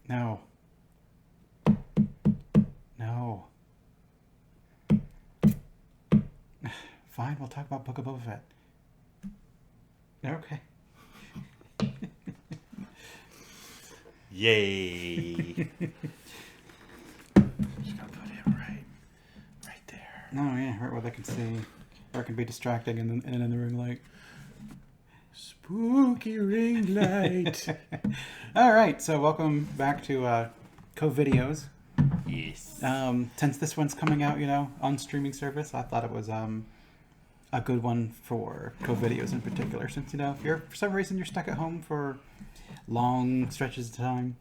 No. No. Fine, we'll talk about Book of Boba Fett. Okay. Yay. Just gotta put him right there. Oh, yeah, right where they can see. Or it can be distracting in the ring light. Spooky ring light. All right, so welcome back to COVIDeos. Yes. Since this one's coming out, on streaming service, I thought it was a good one for COVIDeos in particular. Since if you're for some reason you're stuck at home for long stretches of time,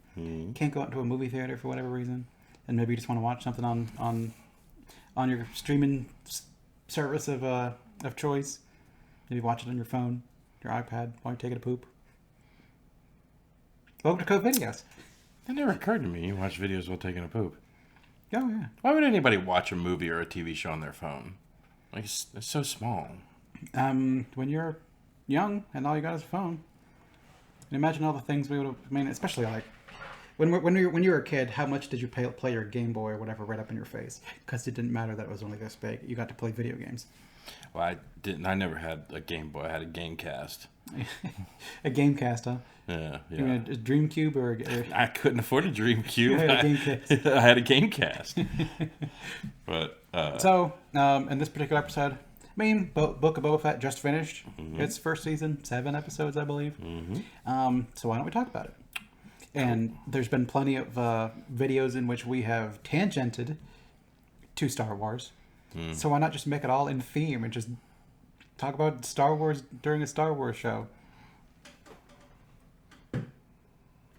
can't go out to a movie theater for whatever reason, and maybe you just want to watch something on your streaming service of choice. Maybe watch it on your phone, your iPad while you're taking a poop. Welcome to COVIDeos. That never occurred to me. You watch videos while taking a poop. Oh yeah. Why would anybody watch a movie or a TV show on their phone? Like it's so small. When you're young and all you got is a phone, and imagine all the things we would have. I mean, especially like when you were a kid, how much did you play your Game Boy or whatever right up in your face? Because it didn't matter that it was only this big. You got to play video games. Well, I didn't. I never had a Game Boy. I had a Gamecast. A Gamecast, huh? Yeah. You mean a DreamCube or I couldn't afford a DreamCube. You had a Gamecast. I had a Gamecast. But so in this particular episode, I mean, Book of Boba Fett just finished its first season, 7 episodes, I believe. So why don't we talk about it? And there's been plenty of videos in which we have tangented to Star Wars. So why not just make it all in theme and just talk about Star Wars during a Star Wars show?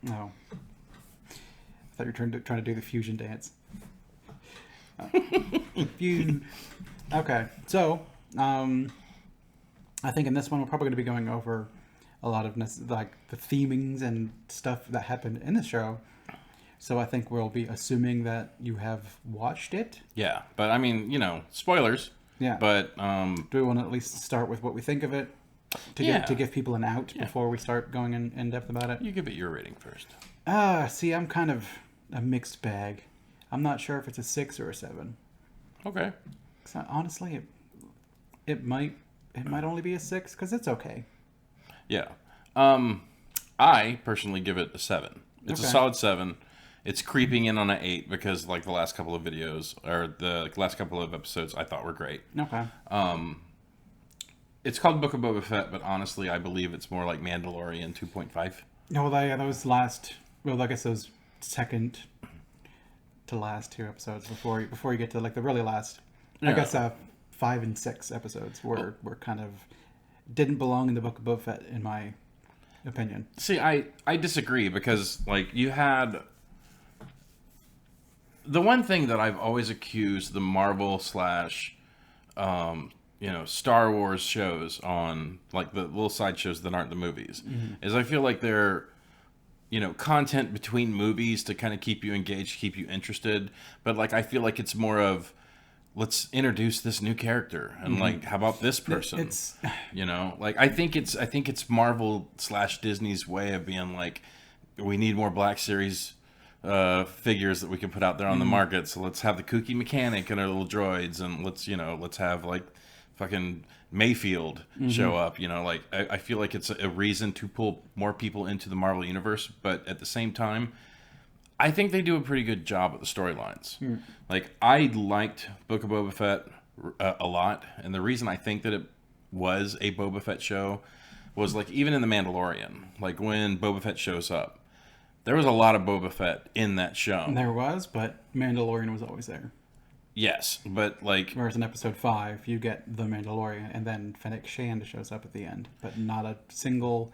No. I thought you were trying to do the fusion dance. Okay, so I think in this one we're probably going to be going over a lot of like the themings and stuff that happened in the show. So I think we'll be assuming that you have watched it. yeah, but I mean, spoilers. Yeah. But do we want to at least start with what we think of it to give people an out before we start going in depth about it? You give it your rating first. See, I'm kind of a mixed bag. I'm not sure if it's a 6 or a 7. Okay. So honestly, it might only be a 6 because it's okay. Yeah. I personally give it a 7. It's a solid 7. It's creeping in on an 8 because like the last couple of videos or the last couple of episodes I thought were great. Okay. It's called Book of Boba Fett, but honestly I believe it's more like Mandalorian 2.5. No, those last. Well, I guess those second to last 2 episodes before you get to like the really last. Yeah. I guess 5 and 6 episodes were kind of didn't belong in the Book of Boba Fett in my opinion. See, I disagree because like you had the one thing that I've always accused the Marvel / Star Wars shows on like the little side shows that aren't the movies is I feel like they're content between movies to kind of keep you engaged, keep you interested, but like I feel like it's more of let's introduce this new character and like how about this person? It's like I think it's Marvel / Disney's way of being like we need more Black Series figures that we can put out there on the market, so let's have the kooky mechanic and our little droids, and let's have like fucking Mayfield show up. Like I feel like it's a reason to pull more people into the Marvel universe, but at the same time I think they do a pretty good job at the storylines. Like I liked Book of Boba Fett a lot, and the reason I think that it was a Boba Fett show was like even in The Mandalorian, like when Boba Fett shows up, there was a lot of Boba Fett in that show. There was, but Mandalorian was always there. Yes, but like whereas in episode 5 you get the Mandalorian and then Fennec Shand shows up at the end, but not a single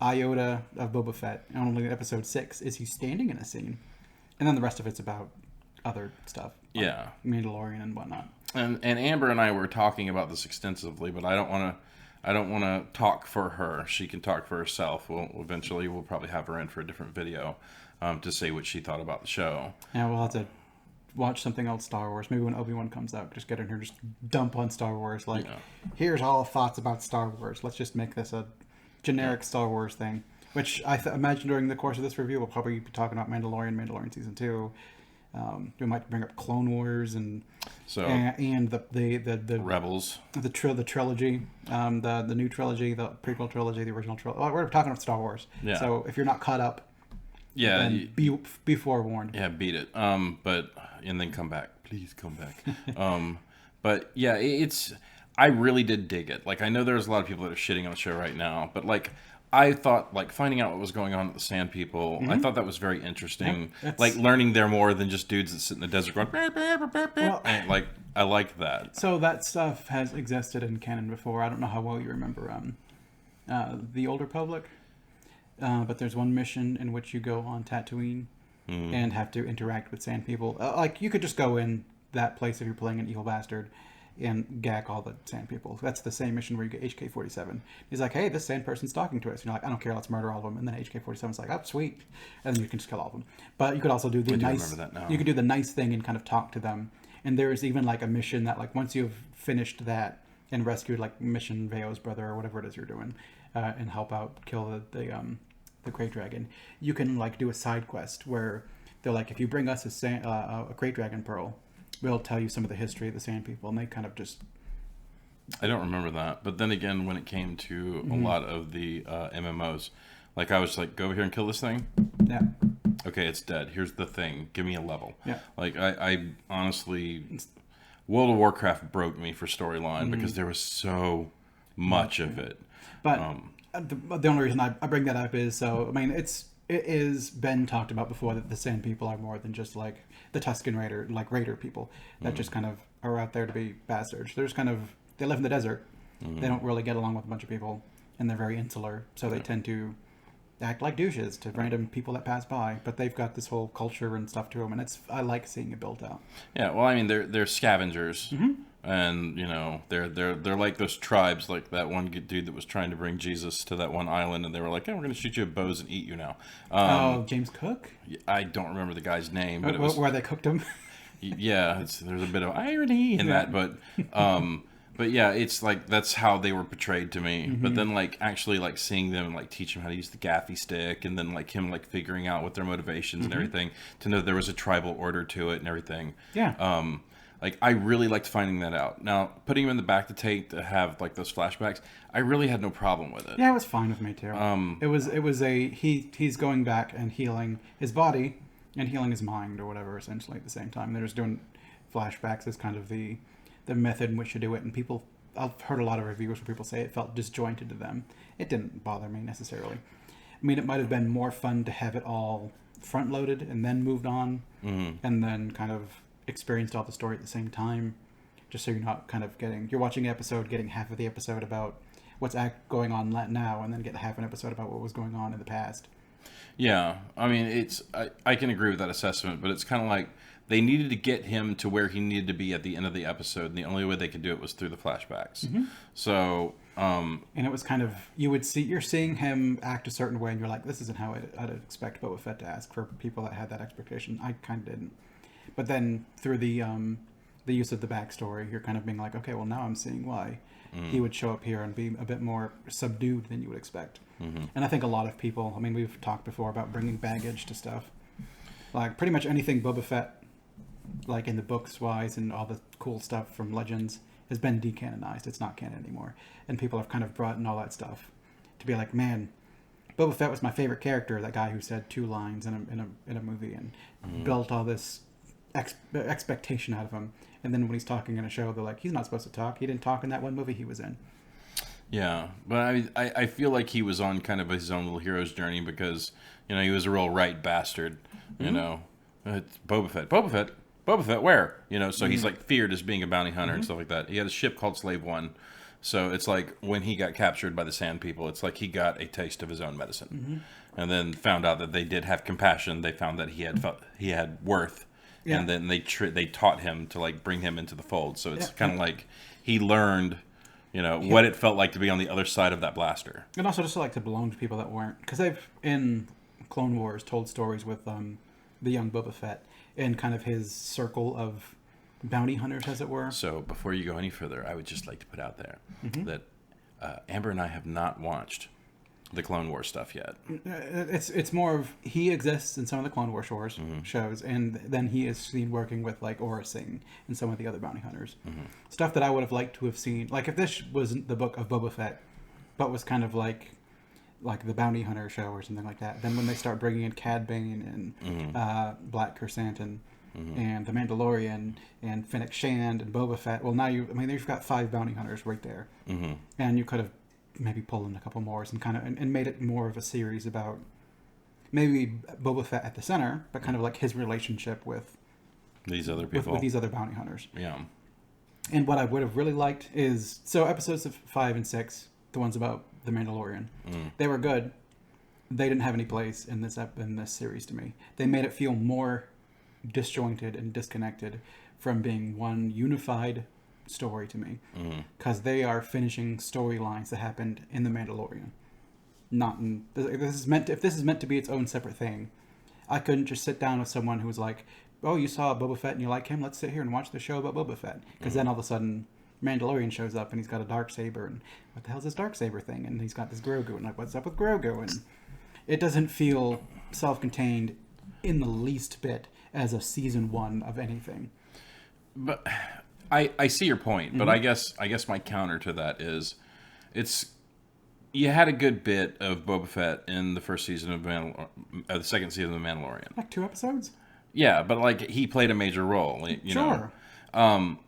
iota of Boba Fett. And only in episode 6 is he standing in a scene, and then the rest of it's about other stuff. Like Mandalorian and whatnot. And Amber and I were talking about this extensively, but I don't want to talk for her. She can talk for herself. We'll probably have her in for a different video to say what she thought about the show. Yeah, we'll have to watch something else Star Wars. Maybe when Obi-Wan comes out, just get in here, just dump on Star Wars. Like, here's all thoughts about Star Wars. Let's just make this a generic Star Wars thing. which I imagine during the course of this review we'll probably be talking about Mandalorian season 2. We might bring up Clone Wars and the Rebels, the trilogy, the new trilogy, the prequel trilogy, the original trilogy. Well, we're talking about Star Wars. Yeah. So if you're not caught up, yeah, be forewarned. Yeah, beat it. And then come back. Please come back. But yeah, it's. I really did dig it. Like, I know there's a lot of people that are shitting on the show right now, but like, I thought, like, finding out what was going on with the Sand People, I thought that was very interesting. Yeah, like, learning they're more than just dudes that sit in the desert going, well, and, like, I liked that. So that stuff has existed in canon before. I don't know how well you remember the Old Republic, but there's one mission in which you go on Tatooine and have to interact with Sand People. Like, you could just go in that place if you're playing an evil bastard and gag all the Sand People. That's the same mission where you get HK-47. He's like, hey, this Sand person's talking to us. You're like, I don't care, let's murder all of them. And then HK-47's like, oh, sweet. And then you can just kill all of them. But you could also do the nice... You could do the nice thing and kind of talk to them. And there is even like a mission that, like, once you've finished that and rescued, like, Mission Veo's brother or whatever it is you're doing, and help out kill the Great Dragon, you can, like, do a side quest where they're like, if you bring us a Great Dragon Pearl, we'll tell you some of the history of the Sand People. And they kind of just... I don't remember that. But then again, when it came to a lot of the MMOs, like, I was like, go over here and kill this thing? Yeah. Okay, it's dead. Here's the thing. Give me a level. Yeah. Like, I honestly... World of Warcraft broke me for storyline because there was so much of it. But the only reason I bring that up is, so, I mean, it is been talked about before that the Sand People are more than just, like, the Tusken Raider people that just kind of are out there to be bastards. They're just kind of, they live in the desert. They don't really get along with a bunch of people, and they're very insular, so they tend to act like douches to random people that pass by. But they've got this whole culture and stuff to them, and I like seeing it built out. Yeah, well, I mean, they're scavengers, and you know, they're like those tribes, like that one dude that was trying to bring Jesus to that one island, and they were like, "Hey, we're going to shoot you with bows and eat you now." James Cook? I don't remember the guy's name, but it was where they cooked him. Yeah, there's a bit of irony in that, but yeah, it's like that's how they were portrayed to me. But then, like, actually, like, seeing them, like, teach him how to use the gaffy stick, and then, like, him, like, figuring out what their motivations and everything, to know there was a tribal order to it and everything. Yeah. Like, I really liked finding that out. Now, putting him in the back to have, like, those flashbacks, I really had no problem with it. Yeah, it was fine with me too. He's going back and healing his body and healing his mind or whatever, essentially at the same time. They're just doing flashbacks as kind of the method in which to do it, and I've heard a lot of reviews where people say it felt disjointed to them. It didn't bother me necessarily. I mean, it might have been more fun to have it all front loaded and then moved on, and then kind of experienced all the story at the same time, just so you're not kind of you're watching an episode, getting half of the episode about what's going on now, and then get half an episode about what was going on in the past. Yeah, I mean, I can agree with that assessment, but it's kind of like they needed to get him to where he needed to be at the end of the episode, and the only way they could do it was through the flashbacks. So, and it was kind of, you're seeing him act a certain way, and you're like, this isn't how I'd expect Boba Fett to ask, for people that had that expectation. I kind of didn't. But then through the use of the backstory, you're kind of being like, okay, well, now I'm seeing why he would show up here and be a bit more subdued than you would expect. And I think a lot of people, I mean, we've talked before about bringing baggage to stuff. Like, pretty much anything Boba Fett, like in the books wise and all the cool stuff from Legends, has been decanonized. It's not canon anymore. And people have kind of brought in all that stuff to be like, man, Boba Fett was my favorite character, that guy who said 2 lines in a movie and built all this expectation out of him. And then when he's talking in a show, they're like, he's not supposed to talk. He didn't talk in that one movie he was in. Yeah, but I feel like he was on kind of his own little hero's journey because, you know, he was a real right bastard. You know, it's Boba Fett, where? You know, so he's like feared as being a bounty hunter and stuff like that. He had a ship called Slave One. So it's like when he got captured by the Sand People, it's like he got a taste of his own medicine, and then found out that they did have compassion. They found that he had worth, and then they taught him to, like, bring him into the fold. So it's kind of like he learned, you know, what it felt like to be on the other side of that blaster, and also just to, like, to belong to people that weren't, because they've in Clone Wars told stories with the young Boba Fett and kind of his circle of bounty hunters, as it were. So before you go any further, I would just like to put out there that Amber and I have not watched the Clone Wars stuff yet. It's more of he exists in some of the Clone Wars shows, and then he is seen working with like Aura Singh and some of the other bounty hunters. Stuff that I would have liked to have seen, like if this wasn't the book of Boba Fett, but was kind of like the bounty hunter show or something like that. Then when they start bringing in Cad Bane and Black Chrysanthemum and the Mandalorian and Fennec Shand and Boba Fett, well now you've got 5 bounty hunters right there, and you could have maybe pulled in a couple more and kind of and made it more of a series about maybe Boba Fett at the center, but kind of like his relationship with these other people, with these other bounty hunters. Yeah. And what I would have really liked is episodes of 5 and 6, the ones about the Mandalorian, they were good. They didn't have any place in this series to me. They made it feel more disjointed and disconnected from being one unified story to me, because they are finishing storylines that happened in the Mandalorian. Not in if this is meant to be its own separate thing, I couldn't just sit down with someone who was like, "Oh, you saw Boba Fett and you like him? Let's sit here and watch the show about Boba Fett." Because then all of a sudden, Mandalorian shows up and he's got a darksaber, and what the hell's this darksaber thing? And he's got this Grogu, and like, what's up with Grogu? And it doesn't feel self-contained in the least bit as a season 1 of anything. But I see your point, but I guess my counter to that is, you had a good bit of Boba Fett in the first season of the second season of The Mandalorian. Like 2 episodes? Yeah, but like he played a major role. You know.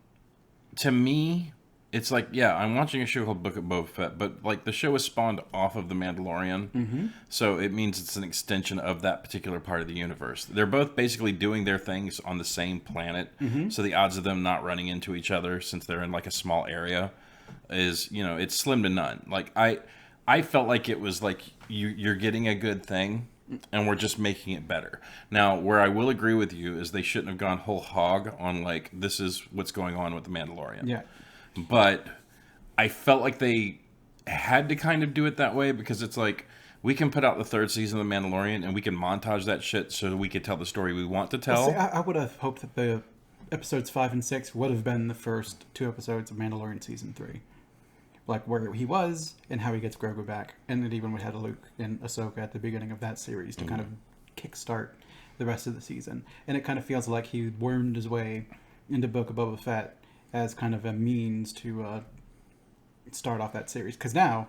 To me, it's like, yeah, I'm watching a show called Book of Boba Fett, but like the show is spawned off of The Mandalorian, so it means it's an extension of that particular part of the universe. They're both basically doing their things on the same planet, so the odds of them not running into each other, since they're in like a small area, is, it's slim to none. Like I felt like it was like you're getting a good thing, and we're just making it better. Now, where I will agree with you is they shouldn't have gone whole hog on like, this is what's going on with The Mandalorian. Yeah. But I felt like they had to kind of do it that way, because it's like, we can put out the 3rd season of The Mandalorian and we can montage that shit so we could tell the story we want to tell. See, I would have hoped that the episodes 5 and 6 would have been the first 2 episodes of Mandalorian season 3. Like where he was and how he gets Grogu back. And it even had Luke and Ahsoka at the beginning of that series to kind of kickstart the rest of the season. And it kind of feels like he wormed his way into Book of Boba Fett as kind of a means to start off that series. Because now,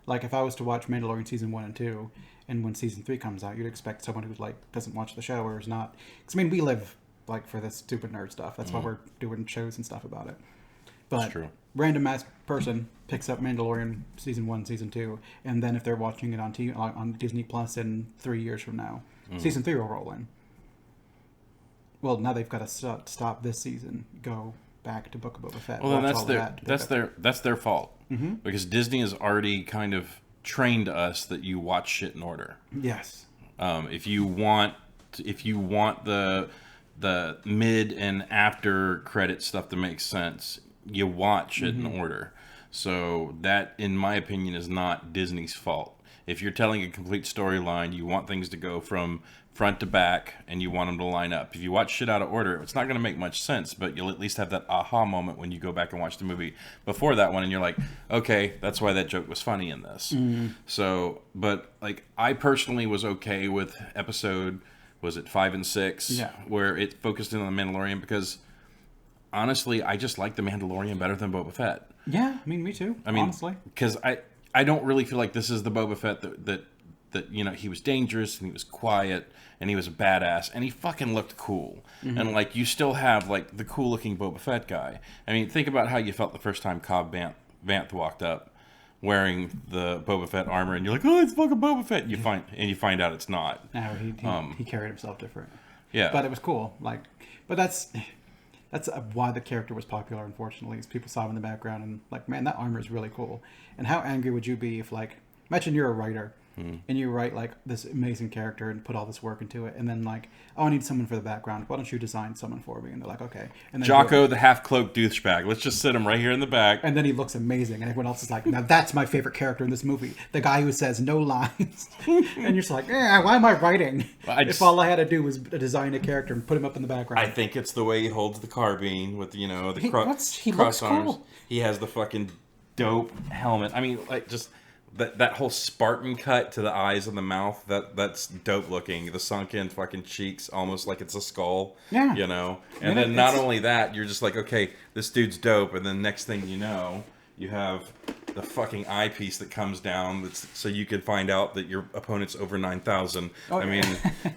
like if I was to watch Mandalorian season 1 and 2, and when season 3 comes out, you'd expect someone who like doesn't watch the show or is not. Because I mean, we live like for this stupid nerd stuff. That's why we're doing shows and stuff about it. But That's true. Random ass person picks up Mandalorian season 1, season 2, and then if they're watching it on Disney Plus in 3 years from now, season 3 will roll in. Well, now they've got to stop this season, go back to Book of Boba Fett. Well, then that's their fault, because Disney has already kind of trained us that you watch shit in order. Yes. If you want the mid and after credit stuff to make sense, you watch it in order. So that, in my opinion, is not Disney's fault. If you're telling a complete storyline, you want things to go from front to back, and you want them to line up. If you watch shit out of order, it's not going to make much sense, but you'll at least have that aha moment when you go back and watch the movie before that one, and you're like, okay, that's why that joke was funny in this. So, but like, I personally was okay with episode, was it 5 and 6, where it focused in on the Mandalorian, because honestly, I just like the Mandalorian better than Boba Fett. Yeah, I mean, me too. I mean, honestly, because I don't really feel like this is the Boba Fett that he was dangerous and he was quiet and he was a badass and he fucking looked cool. And like, you still have like the cool looking Boba Fett guy. I mean, think about how you felt the first time Cobb Vanth walked up wearing the Boba Fett armor, and you're like, oh, it's fucking Boba Fett. You find out it's not. No, he carried himself different. Yeah, but it was cool. Like, but that's why the character was popular. Unfortunately, is people saw him in the background and like, man, that armor is really cool. And how angry would you be if, like, imagine you're a writer and you write like this amazing character and put all this work into it, and then like, oh, I need someone for the background. Why don't you design someone for me? And they're like, okay. And then Jocko, the half-cloaked douchebag. Let's just sit him right here in the back. And then he looks amazing, and everyone else is like, now that's my favorite character in this movie. The guy who says no lines. And you're just like, why am I writing? If all I had to do was design a character and put him up in the background. I think it's the way he holds the carbine with, the he cross looks arms. cool. He has the fucking dope helmet. I mean, like, just that whole Spartan cut to the eyes and the mouth, that's dope looking. The sunken fucking cheeks, almost like it's a skull. Yeah. You know? And then not only that, you're just like, okay, this dude's dope. And then next thing you know, you have the fucking eyepiece that comes down so you can find out that your opponent's over 9,000. Oh, I mean,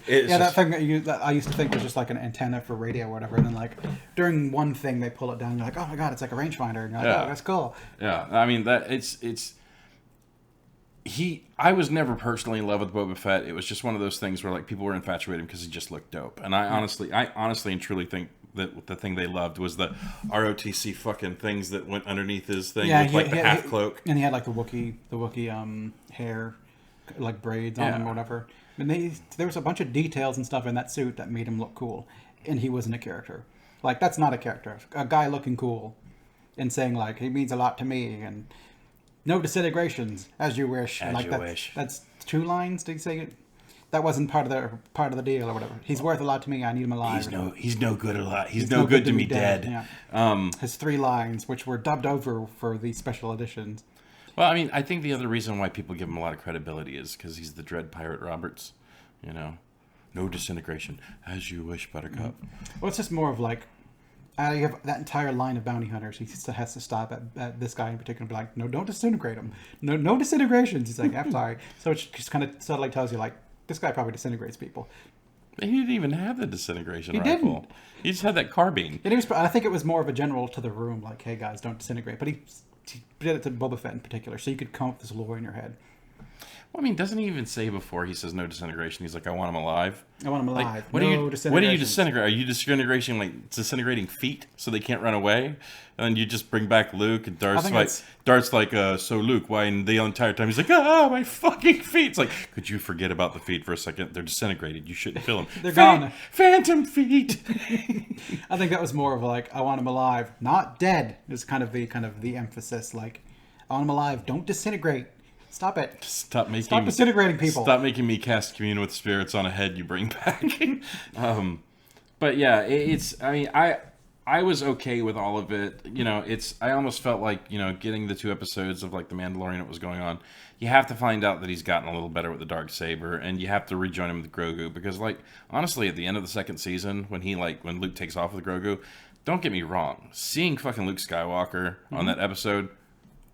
it's that thing that I used to think was just like an antenna for radio or whatever, and then like during one thing they pull it down, and you're like, oh my god, it's like a rangefinder, and you're like, oh, that's cool. Yeah, I mean that I was never personally in love with Boba Fett. It was just one of those things where like people were infatuated because he just looked dope, and I honestly and truly think that the thing they loved was the ROTC fucking things that went underneath his thing with like the half cloak. And he had like the Wookiee hair, like braids on him or whatever. And there was a bunch of details and stuff in that suit that made him look cool. And he wasn't a character. Like, that's not a character. A guy looking cool and saying like, he means a lot to me, and no disintegrations, as you wish. As like you wish. That's 2 lines, did you say it? That wasn't part of the deal or whatever. He's worth a lot to me. I need him alive. He's no good a lot. He's no good to me dead. Yeah. His 3 lines, which were dubbed over for the special editions. Well, I mean, I think the other reason why people give him a lot of credibility is because he's the Dread Pirate Roberts. You know, no disintegration, as you wish, Buttercup. Well, it's just more of like, you have that entire line of bounty hunters. He still has to stop at this guy in particular and be like, no, don't disintegrate him. No disintegrations. He's like, I'm sorry. So it just kind of subtly tells you like, this guy probably disintegrates people. He didn't even have the disintegration rifle. Didn't. He just had that carbine. And I think it was more of a general to the room, like, hey guys, don't disintegrate. But he did it to Boba Fett in particular, so you could come up with this lore in your head. Well, I mean, doesn't he even say before he says no disintegration? He's like, I want him alive. I want him alive. Like, what are you disintegrating? Are you disintegrating feet so they can't run away? And then you just bring back Luke and Darth's like, so Luke, why? And the entire time he's like, my fucking feet. It's like, could you forget about the feet for a second? They're disintegrated. You shouldn't feel them. They're gone. Phantom feet. I think that was more of like, I want him alive, not dead. Is kind of the emphasis. Like, I want him alive. Don't disintegrate. Stop it. Stop disintegrating people. Stop making me cast commune with spirits on a head you bring back. But yeah, I was okay with all of it. You know, I almost felt like, you know, getting the 2 episodes of like The Mandalorian that was going on, you have to find out that he's gotten a little better with the Darksaber, and you have to rejoin him with Grogu, because like, honestly, at the end of the 2nd season, when Luke takes off with Grogu, don't get me wrong, seeing fucking Luke Skywalker on that episode,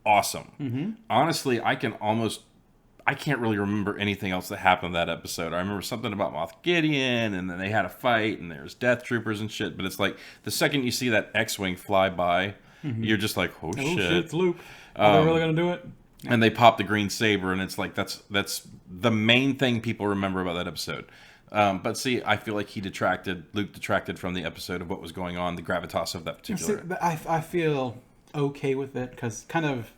awesome. Honestly, I can't really remember anything else that happened in that episode. I remember something about Moff Gideon, and then they had a fight, and there's Death Troopers and shit. But it's like, the second you see that X-Wing fly by, you're just like, oh shit, it's Luke. Are they really going to do it? And they pop the green saber, and it's like, that's the main thing people remember about that episode. But see, I feel like Luke detracted from the episode of what was going on, the gravitas of that particular. See, I feel okay with it, because kind of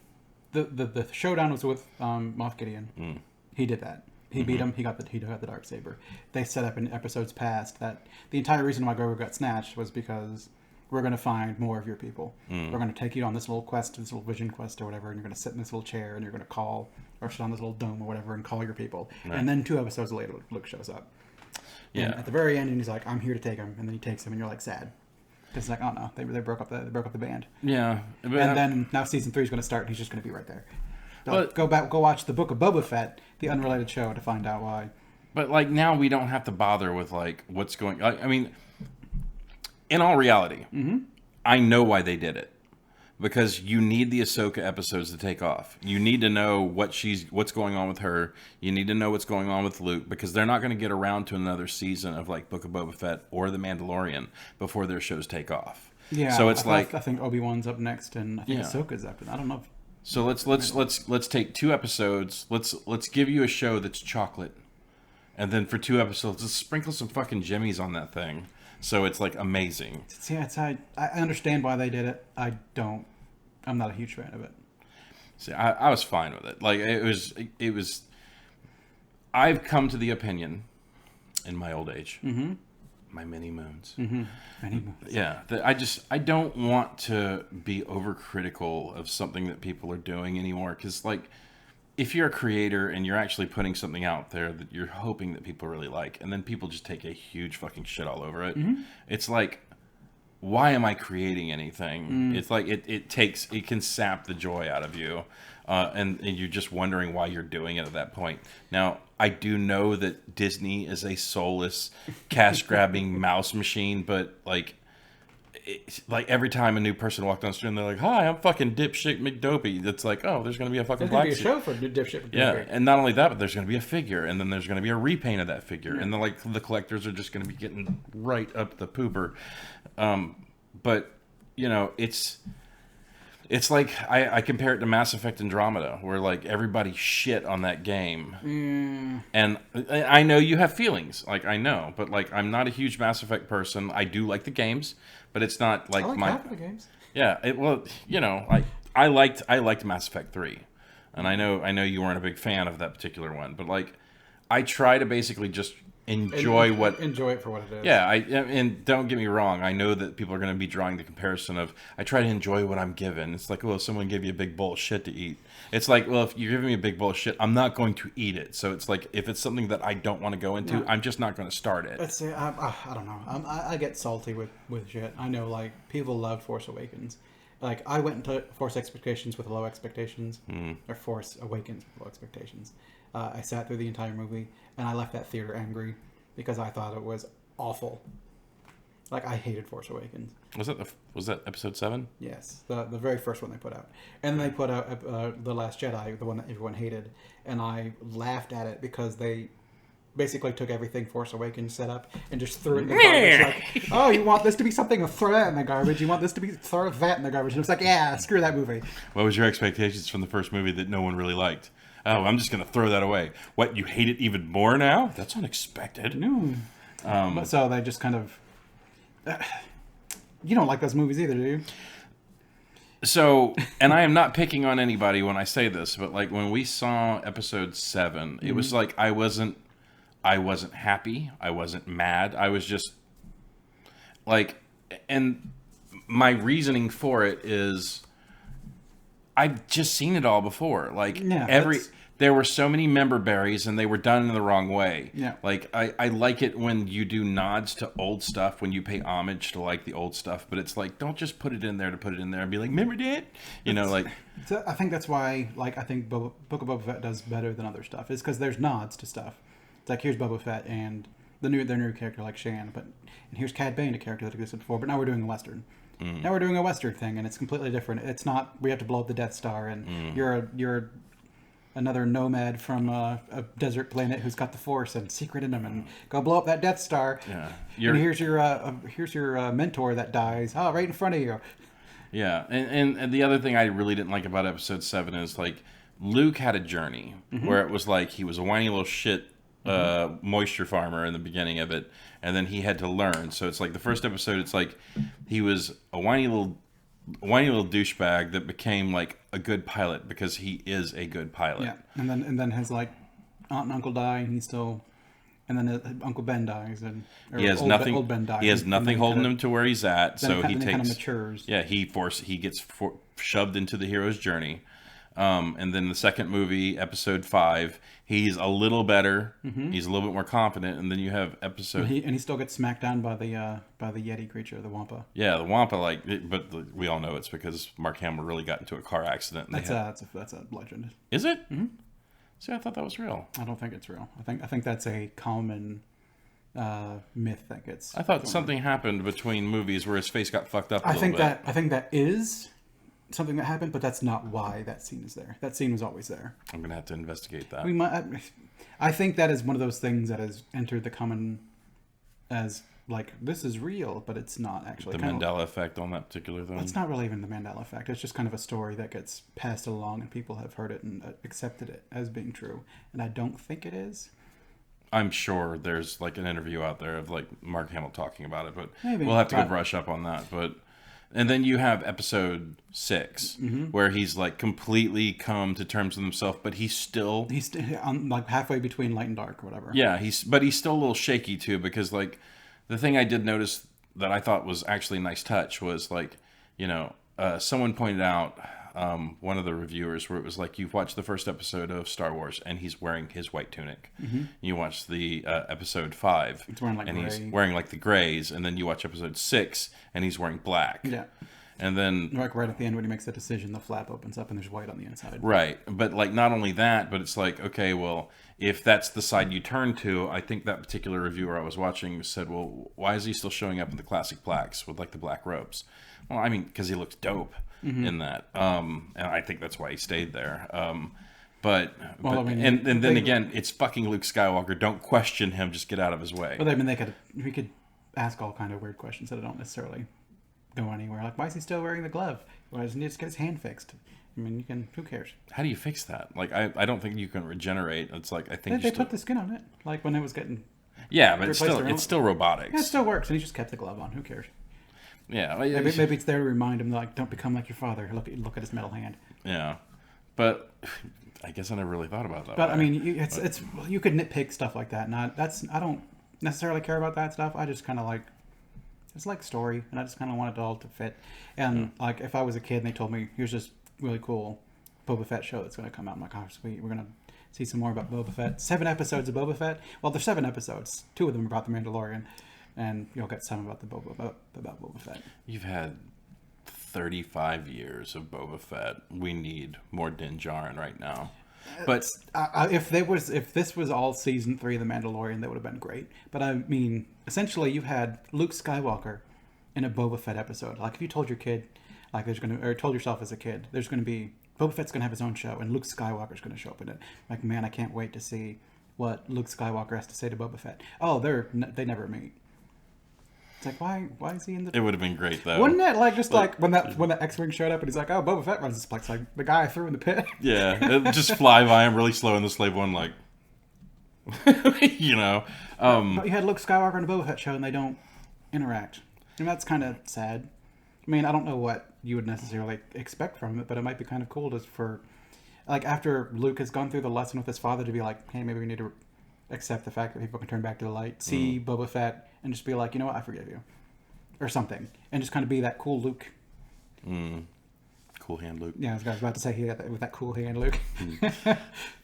the showdown was with Moff Gideon. He did that. He beat him. He got the Darksaber. They set up in episodes past that the entire reason why Grogu got snatched was because we're going to find more of your people. We're going to take you on this little quest, this little vision quest or whatever, and you're going to sit in this little chair and you're going to call, or sit on this little dome or whatever, and call your people. Right. And then 2 episodes later, Luke shows up. Yeah. And at the very end, and he's like, I'm here to take him. And then he takes him, and you're like, sad. It's like, oh no, they broke up the band. Yeah, and then now season 3 is going to start, and he's just going to be right there. So go watch the Book of Boba Fett, the unrelated show, to find out why. But like, now we don't have to bother with like what's going. I mean, in all reality, I know why they did it, because you need the Ahsoka episodes to take off. You need to know what's going on with her. You need to know what's going on with Luke, because they're not going to get around to another season of like Book of Boba Fett or The Mandalorian before their shows take off. Yeah. So it's I think Obi-Wan's up next, and I think Ahsoka's up. I don't know. So let's take 2 episodes. Let's give you a show that's chocolate, and then for 2 episodes, let's sprinkle some fucking jimmies on that thing. So it's like amazing. Yeah, I understand why they did it. I'm not a huge fan of it. See, I was fine with it. Like, it was. I've come to the opinion, in my old age, my many moons. Many moons. Yeah, I don't want to be overcritical of something that people are doing anymore. Because like, if you're a creator and you're actually putting something out there that you're hoping that people really like, and then people just take a huge fucking shit all over it, it's like, why am I creating anything? It's like it can sap the joy out of you, and you're just wondering why you're doing it at that point. Now, I do know that Disney is a soulless, cash grabbing mouse machine, but like every time a new person walked on the street, and they're like, "Hi, I'm fucking dipshit McDopey." It's like, oh, there's gonna be a fucking There's gonna black be a show for dipshit. yeah, and not only that, but there's going to be a figure, and then there's going to be a repaint of that figure, and then like the collectors are just going to be getting right up the pooper. But you know, it's like I compare it to Mass Effect Andromeda, where like everybody shit on that game, and I know you have feelings, like I know, but like I'm not a huge Mass Effect person. I do like the games, but it's not like I like half of the games. Yeah, well, you know, I liked Mass Effect 3. And I know you weren't a big fan of that particular one, but like I try to basically just enjoy it for what it is. Yeah, and don't get me wrong, I know that people are going to be drawing the comparison of I try to enjoy what I'm given. It's like, well, if someone gave you a big bowl of shit to eat. It's like, well, if you're giving me a big bowl of shit, I'm not going to eat it. So it's like if it's something that I don't want to go into, I'm just not going to start it. Let's say I don't know. I get salty with shit. I know like people love Force Awakens. Like, I went into Force Expectations with low expectations, or Force Awakens with low expectations. I sat through the entire movie, and I left that theater angry because I thought it was awful. Like, I hated Force Awakens. Was that episode 7? Yes, the very first one they put out. And then they put out The Last Jedi, the one that everyone hated, and I laughed at it because they basically took everything Force Awakens set up and just threw it in the garbage. Like, oh, you want this to be something? Throw that in the garbage. You want this to be throw that in the garbage. And it's like, yeah, screw that movie. What was your expectations from the first movie that no one really liked? Oh, I'm just going to throw that away. What, you hate it even more now? That's unexpected. No. So they just kind of... you don't like those movies either, do you? So, and I am not picking on anybody when I say this, but like when we saw episode 7, it was like I wasn't happy. I wasn't mad. I was just like, and my reasoning for it is I've just seen it all before. Like there were so many member berries and they were done in the wrong way. Yeah. Like I like it when you do nods to old stuff, when you pay homage to like the old stuff, but it's like, don't just put it in there to put it in there and be like, remember that? You know, like. I think that's why, like, I think Book of Boba Fett does better than other stuff. Is because there's nods to stuff. It's like, here's Boba Fett and their new character like Shan, and here's Cad Bane, a character that existed before, but now we're doing a Western. Now we're doing a Western thing, and it's completely different. It's not, we have to blow up the Death Star, and you're another nomad from a desert planet who's got the Force and secret in him, and go blow up that Death Star. Yeah. And here's your mentor that dies. Oh, right in front of you. Yeah, and the other thing I really didn't like about episode 7 is like Luke had a journey where it was like he was a whiny little shit moisture farmer in the beginning of it, and then he had to learn. So it's like the first episode, it's like he was a whiny little douchebag that became like a good pilot because he is a good pilot. Yeah, and then his like aunt and uncle die, and he's still, and then Uncle Ben dies, and he has nothing. Old Ben dies, he has nothing holding him to where he's at. So he takes. Kind of matures. Yeah, he gets shoved into the hero's journey. And then the second movie, episode 5, he's a little better. He's a little bit more confident. And then you have episode... And he still gets smacked down by the Yeti creature, the Wampa. Yeah, the Wampa, we all know it's because Mark Hamill really got into a car accident. And that's a legend. Is it? Mm-hmm. See, I thought that was real. I don't think it's real. I think that's a common myth that gets... I thought something happened between movies where his face got fucked up a little bit. I think that is... something that happened, but that's not why that scene is there. That scene was always there. I'm gonna have to investigate that. I think that is one of those things that has entered the common as like, this is real, but it's not actually. The Mandela effect on that particular thing. It's not really even the Mandela effect. It's just kind of a story that gets passed along, and people have heard it and accepted it as being true. And I don't think it is. I'm sure there's like an interview out there of like Mark Hamill talking about it, but maybe. We'll have to go brush up on that. And then you have episode 6, where he's like completely come to terms with himself, but he's still like halfway between light and dark or whatever. Yeah, he's still a little shaky too, because like the thing I did notice that I thought was actually a nice touch was like, you know, someone pointed out, one of the reviewers where it was like, you've watched the first episode of Star Wars and he's wearing his white tunic. You watch the episode 5 It's wearing like and gray. he's wearing like the grays, and then you watch episode 6 and he's wearing black. Yeah. And then Like right at the end when he makes that decision, the flap opens up and there's white on the inside. right, but like not only that, but it's like, okay, well, if that's the side you turn to, I think that particular reviewer I was watching said, well, why is he still showing up in the classic blacks with like the black robes? Well, I mean, because he looks dope in that, and I think that's why he stayed there. Well, I mean, and then again, it's fucking Luke Skywalker. Don't question him. Just get out of his way. But I mean, we could ask all kind of weird questions that don't necessarily go anywhere. Like, why is he still wearing the glove? Why doesn't he just get his hand fixed? I mean, who cares? How do you fix that? Like, I don't think you can regenerate. It's like, I think They put the skin on it, like when it was getting. Yeah, but it's replaced still robotics. Yeah, it still works, and he just kept the glove on. Who cares? Yeah, Maybe it's there to remind him, like, don't become like your father. Look at his metal hand. Yeah, but I guess I never really thought about that. But way. I mean, it's you could nitpick stuff like that. And I don't necessarily care about that stuff. I just kind of like, it's like story, and I just kind of want it all to fit. And like, if I was a kid and they told me, here's this really cool Boba Fett show that's going to come out, I'm like, oh sweet, we're gonna see some more about Boba Fett. 7 episodes of Boba Fett. Well, there's 7 episodes. 2 of them are about the Mandalorian, and you'll get some about about Boba Fett. You've had 35 years of Boba Fett. We need more Din Djarin right now. But if this was all season 3 of The Mandalorian, that would have been great. But I mean, essentially, you've had Luke Skywalker in a Boba Fett episode. Like, if you told your kid, like, told yourself as a kid, there's going to be Boba Fett's going to have his own show, and Luke Skywalker's going to show up in it. Like, man, I can't wait to see what Luke Skywalker has to say to Boba Fett. Oh, they never meet. It's like, why is he in the? it would have been great though. Wouldn't it like when the X-wing showed up and he's like, oh, Boba Fett runs this place, like the guy I threw in the pit. Yeah, it just fly by him really slow in the Slave One, like, you know. But you had Luke Skywalker and a Boba Fett show, and they don't interact, and that's kind of sad. I mean, I don't know what you would necessarily expect from it, but it might be kind of cool just for, like, after Luke has gone through the lesson with his father, to be like, hey, maybe we need to accept the fact that people can turn back to the light, see Boba Fett, and just be like, you know what, I forgive you, or something, and just kind of be that cool Luke. Cool hand, Luke. Yeah, I was about to say with that cool hand, Luke.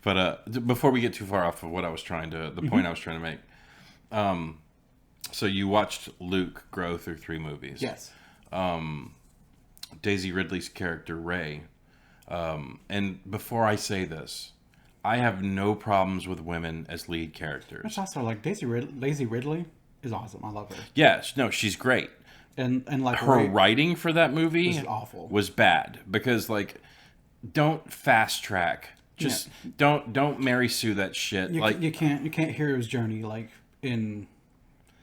But before we get too far off of what I was trying to, the point I was trying to make. So you watched Luke grow through 3 movies. Yes. Daisy Ridley's character Rey. And before I say this, I have no problems with women as lead characters. It's also like Daisy Ridley is awesome. I love her. Yeah, no, she's great. And like Her writing for that movie was awful. Was bad because, like, don't fast track. Just don't Mary Sue that shit. You can't hear his journey like in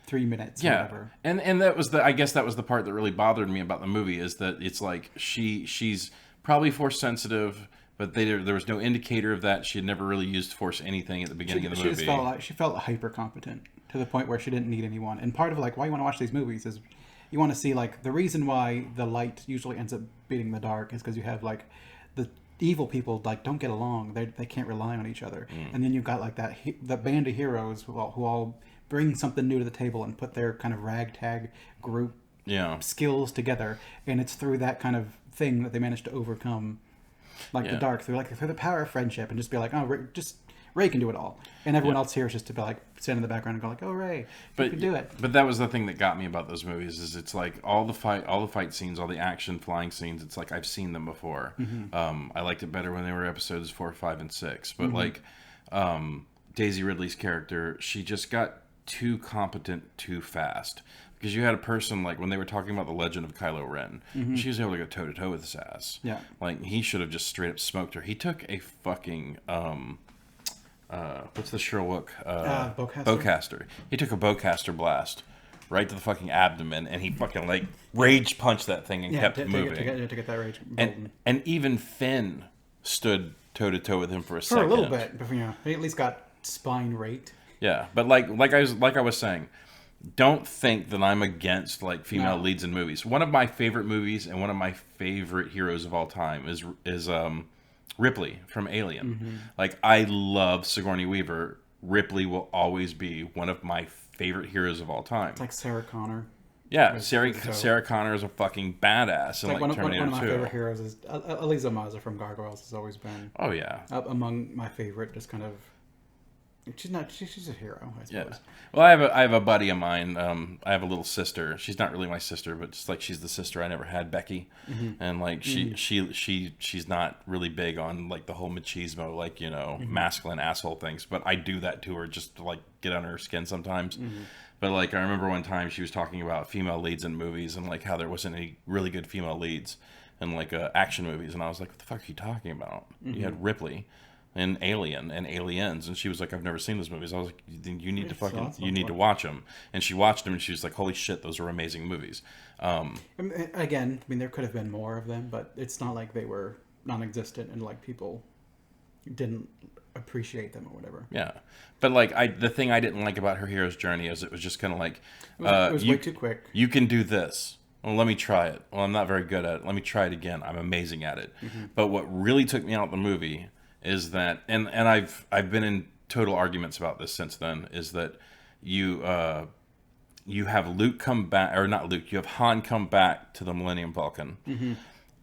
3 minutes. Yeah, or whatever. and that was I guess that was the part that really bothered me about the movie, is that it's like she's probably force sensitive, but there was no indicator of that. She had never really used force anything at the beginning of the movie. She felt hyper competent to the point where she didn't need anyone. And part of like why you want to watch these movies is you want to see like the reason why the light usually ends up beating the dark is because you have like the evil people like don't get along. They can't rely on each other. And then you've got like the band of heroes who all bring something new to the table and put their kind of ragtag group skills together, and it's through that kind of thing that they manage to overcome the dark through the power of friendship, and just be like, oh, Ray can do it all, and everyone else here is just to be like stand in the background and go like, oh, Ray, you can do it. But that was the thing that got me about those movies, is it's like all the fight scenes, all the action flying scenes, it's like I've seen them before. I liked it better when they were episodes 4, 5, and 6, but like Daisy Ridley's character, she just got too competent too fast, because you had a person like when they were talking about the legend of Kylo Ren, she was able to go toe to toe with his ass. Yeah, like he should have just straight up smoked her. He took a fucking what's the Sherwook bowcaster. He took a bowcaster blast right to the fucking abdomen, and he fucking like rage punched that thing and kept moving. To get that rage. And even Finn stood toe to toe with him for a second. For a little bit, but he at least got spine raked. Yeah, but like I was saying, don't think that I'm against like female leads in movies. One of my favorite movies and one of my favorite heroes of all time is Ripley from Alien. Like, I love Sigourney Weaver. Ripley will always be one of my favorite heroes of all time. It's like Sarah Connor Yeah, So, Sarah Connor is a fucking badass in like like Terminator one of my 2. favorite heroes is Eliza Mazza from Gargoyles. Has always been Oh yeah. up among my favorite. Just kind of, she's a hero, I suppose. Yeah. Well, I have a buddy of mine. I have a little sister. She's not really my sister, but just like she's the sister I never had, Becky. And like she's not really big on like the whole machismo, like masculine asshole things. But I do that to her just to like get under her skin sometimes. But like I remember one time she was talking about female leads in movies and like how there wasn't any really good female leads in like action movies, and I was like, what the fuck are you talking about? You had Ripley and Alien and Aliens, and she was like, I've never seen those movies. I was like, then you need to fucking you need to watch them. And she watched them and she was like, holy shit, those are amazing movies. Again, I mean, there could have been more of them, but it's not like they were non-existent and like people didn't appreciate them or whatever. Yeah, but like the thing I didn't like about her hero's journey is it was just kind of like it was way too quick. You can do this. Well, let me try it. Well, I'm not very good at it. Let me try it again. I'm amazing at it. But what really took me out of the movie is that, and I've been in total arguments about this since then, is that you have Luke come back, or not Luke, you have Han come back to the Millennium Falcon,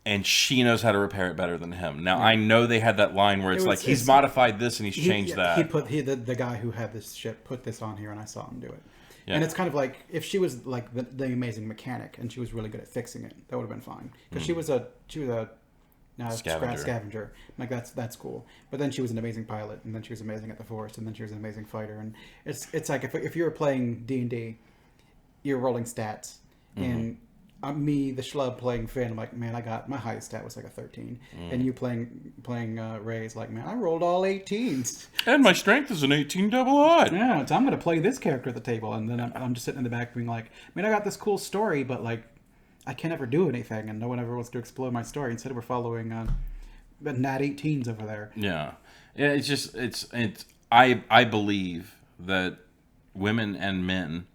and she knows how to repair it better than him. Now, I know they had that line where it's like, he's modified this and he's changed that. The guy who had this ship put this on here, and I saw him do it. Yeah. And it's kind of like, if she was like the amazing mechanic and she was really good at fixing it, that would have been fine. Because she was a scavenger. Like that's cool. But then she was an amazing pilot, and then she was amazing at the Force, and then she was an amazing fighter. And it's like if you were playing D&D, you're rolling stats, and me, the schlub playing Finn, I'm like, man, I got my highest stat was like a 13, and you playing Rey's like, man, I rolled all 18s, and my strength is an 18 double odd. Yeah, so I'm gonna play this character at the table, and then I'm just sitting in the back being like, I mean, I got this cool story, but like, I can't ever do anything, and no one ever wants to explore my story. Instead, we're following nat 18s over there. Yeah, it's just I believe that women and men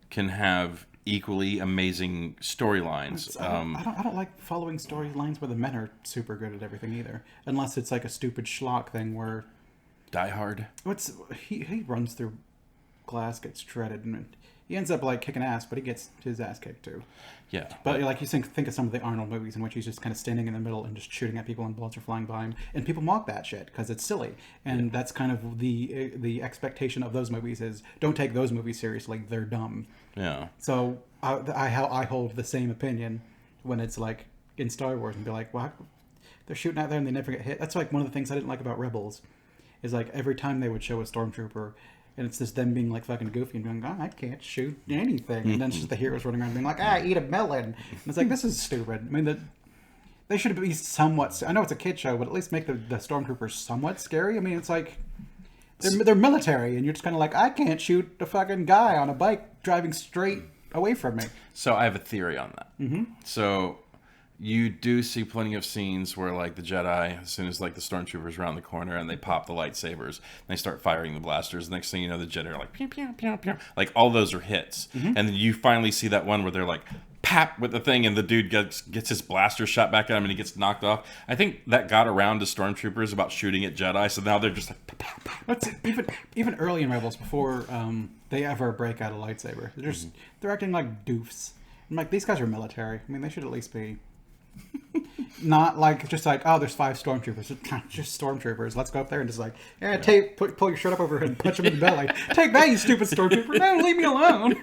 can have equally amazing storylines. I don't like following storylines where the men are super good at everything either, unless it's like a stupid schlock thing where Die Hard. He runs through glass, gets shredded, and he ends up like kicking ass, but he gets his ass kicked too. Yeah, but like you think of some of the Arnold movies in which he's just kind of standing in the middle and just shooting at people and bullets are flying by him, and people mock that shit because it's silly, and that's kind of the expectation of those movies is don't take those movies seriously, they're dumb. Yeah. So I hold the same opinion when it's like in Star Wars and be like, well, they're shooting out there and they never get hit. That's like one of the things I didn't like about Rebels, is like every time they would show a stormtrooper. And it's just them being like fucking goofy and being like, oh, I can't shoot anything. And then it's just the heroes running around being like, eat a melon. And it's like, this is stupid. I mean, they should be somewhat... I know it's a kid show, but at least make the stormtroopers somewhat scary. I mean, it's like, they're military. And you're just kind of like, I can't shoot a fucking guy on a bike driving straight away from me. So I have a theory on that. So you do see plenty of scenes where like the Jedi, as soon as like the stormtroopers around the corner and they pop the lightsabers and they start firing the blasters, next thing you know the Jedi are like pew pew pew pew, like all those are hits. And then you finally see that one where they're like pap with the thing and the dude gets his blaster shot back at him and he gets knocked off. I think that got around to stormtroopers about shooting at Jedi, so now they're just like pow, pow, pow. Even early in Rebels, before they ever break out a lightsaber, they're acting like doofs. I'm like, these guys are military. I mean, they should at least be not like just like, oh, there's 5 stormtroopers. Just stormtroopers. Let's go up there and just like, pull your shirt up over her and punch him in the belly. Take that, you stupid stormtrooper! No, leave me alone.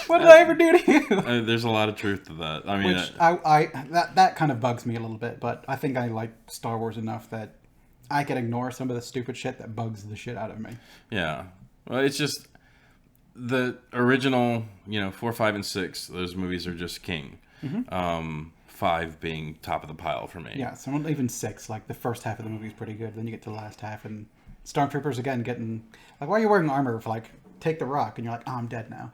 What did I ever do to you? There's a lot of truth to that. I mean, that kind of bugs me a little bit, but I think I like Star Wars enough that I can ignore some of the stupid shit that bugs the shit out of me. Yeah, well, it's just the original, 4, 5, and 6. Those movies are just king. 5 being top of the pile for me. Yeah, so even 6, like the first half of the movie is pretty good. Then you get to the last half, and stormtroopers again getting like, why are you wearing armor? For like, take the rock, and you're like, oh, I'm dead now.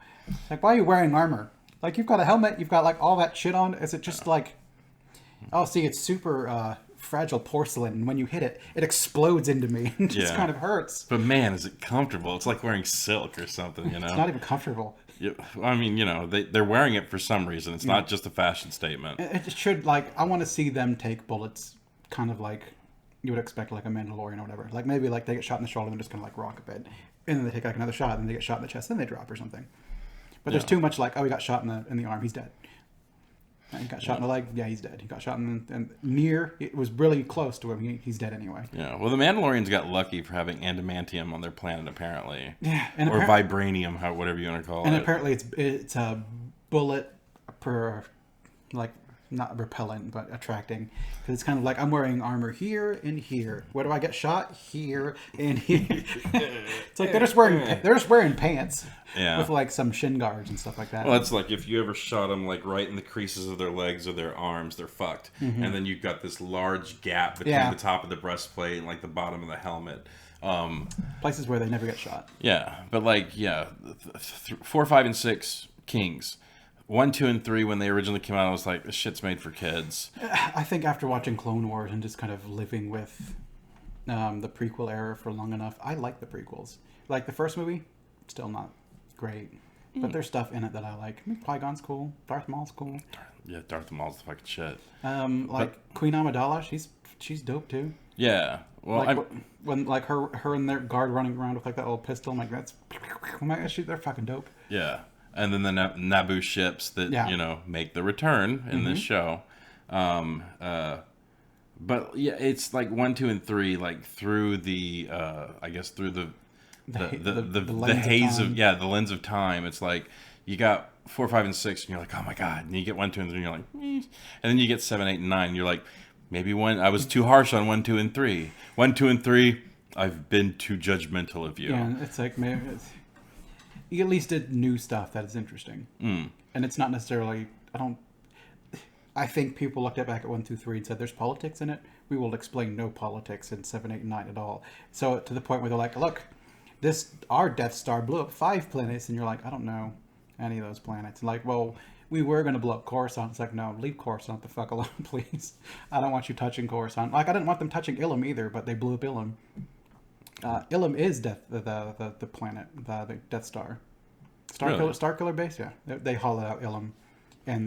Like, why are you wearing armor? Like, you've got a helmet, you've got like all that shit on. Is it just like, oh, see, it's super fragile porcelain, and when you hit it, it explodes into me. It just kind of hurts. But man, is it comfortable? It's like wearing silk or something, It's not even comfortable. Yeah, I mean, they're wearing it for some reason. It's not just a fashion statement. It should, like, I want to see them take bullets kind of like you would expect, like a Mandalorian or whatever. Like, maybe like they get shot in the shoulder and they're just kind of like rock a bit. And then they take like another shot and they get shot in the chest, then they drop or something. But there's too much like, oh, he got shot in the arm, he's dead. And he got shot in the leg, yeah, he's dead. He got shot in near, it was really close to him, he's dead anyway. Yeah, well, the Mandalorians got lucky for having adamantium on their planet, apparently. Yeah, or vibranium, whatever you want to call it. And apparently it's a bullet per, like, not repellent, but attracting. Because it's kind of like, I'm wearing armor here and here. Where do I get shot? Here and here. It's like they're just wearing pants. Yeah. With like some shin guards and stuff like that. Well, it's like if you ever shot them like right in the creases of their legs or their arms, they're fucked. Mm-hmm. And then you've got this large gap between the top of the breastplate and like the bottom of the helmet. Places where they never get shot. Yeah, but like 4, 5, and 6 Kings. 1, 2, and 3 when they originally came out, I was like, this shit's made for kids. I think after watching Clone Wars and just kind of living with the prequel era for long enough, I like the prequels. Like the first movie, still not great, but there's stuff in it that I like. I mean, Qui-Gon's cool. Darth Maul's cool. Yeah, Darth Maul's the fucking shit. Queen Amidala, she's dope too. Yeah. Well, like when like her and their guard running around with like that little pistol, I'm like, they're fucking dope. Yeah. And then the Naboo ships that make the return in this show, but yeah, it's like 1, 2, and 3, like through the through the haze of the lens of time. It's like you got 4, 5, and 6, and you're like, oh my god, and you get 1, 2, and 3, and you're like, and then you get 7, 8, and 9, and you're like, maybe I was too harsh on 1, 2, and 3. 1, 2, and 3, I've been too judgmental of you. Yeah, it's like maybe you at least did new stuff that is interesting. And it's not necessarily, I think people looked back at 1, 2, 3 and said, there's politics in it. We will explain no politics in 7, 8, and 9 at all. So to the point where they're like, look, our Death Star blew up 5 planets. And you're like, I don't know any of those planets. Like, well, we were going to blow up Coruscant. It's like, no, leave Coruscant the fuck alone, please. I don't want you touching Coruscant. Like, I didn't want them touching Ilum either, but they blew up Ilum. Ilum is the planet, the Death Star. Starkiller base, yeah. They hollowed out Ilum, and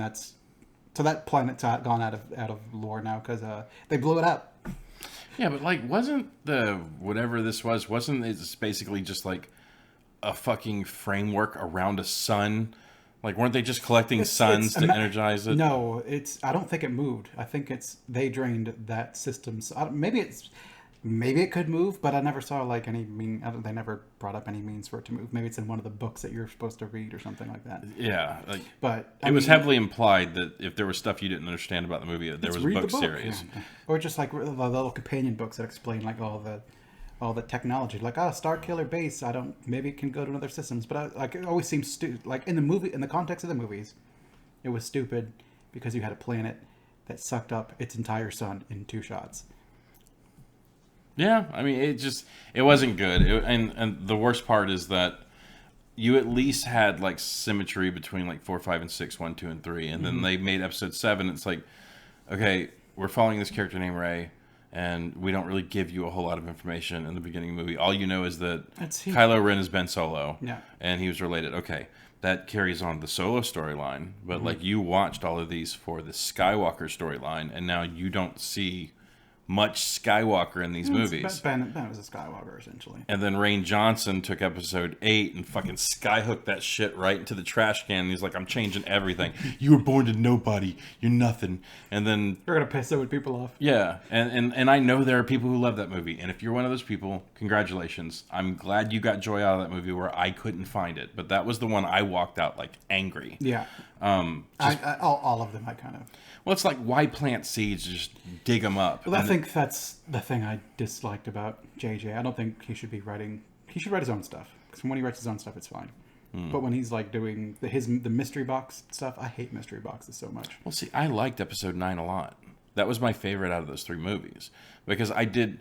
so that planet's gone out of lore now because they blew it up. Yeah, but like, wasn't whatever this wasn't it basically just like a fucking framework around a sun? Like, weren't they just collecting suns to energize it? No, I don't think it moved. I think they drained that system. So maybe it could move, but I never saw like any they never brought up any means for it to move. Maybe it's in one of the books that you're supposed to read or something like that. Yeah, but it was heavily implied that if there was stuff you didn't understand about the movie, that there was a book series, or just like the little companion books that explain like all the technology. Like, Starkiller base. Maybe it can go to other systems, but it always seems stupid. Like in the context of the movies, it was stupid because you had a planet that sucked up its entire sun in 2 shots. Yeah, I mean, it wasn't good. And the worst part is that you at least had like symmetry between like 4, 5, and 6, 1, 2, and 3. And then they made episode 7. It's like, okay, we're following this character named Rey, and we don't really give you a whole lot of information in the beginning of the movie. All you know is that Kylo Ren is Ben Solo, and he was related. Okay, that carries on the Solo storyline. But like, you watched all of these for the Skywalker storyline, and now you don't see much Skywalker in these movies. Ben was a Skywalker, essentially. And then Rain Johnson took episode 8 and fucking skyhooked that shit right into the trash can. And he's like, I'm changing everything. You were born to nobody. You're nothing. And then... You're going to piss so many people off. Yeah. And I know there are people who love that movie. And if you're one of those people, congratulations. I'm glad you got joy out of that movie where I couldn't find it. But that was the one I walked out, like, angry. Yeah. All of them, I kind of... Well, it's like, why plant seeds? Just dig them up. Well, I think that's the thing I disliked about JJ. I don't think he should be writing... He should write his own stuff. Because when he writes his own stuff, it's fine. But when he's like doing the mystery box stuff, I hate mystery boxes so much. Well, see, I liked episode 9 a lot. That was my favorite out of those 3 movies. Because I did...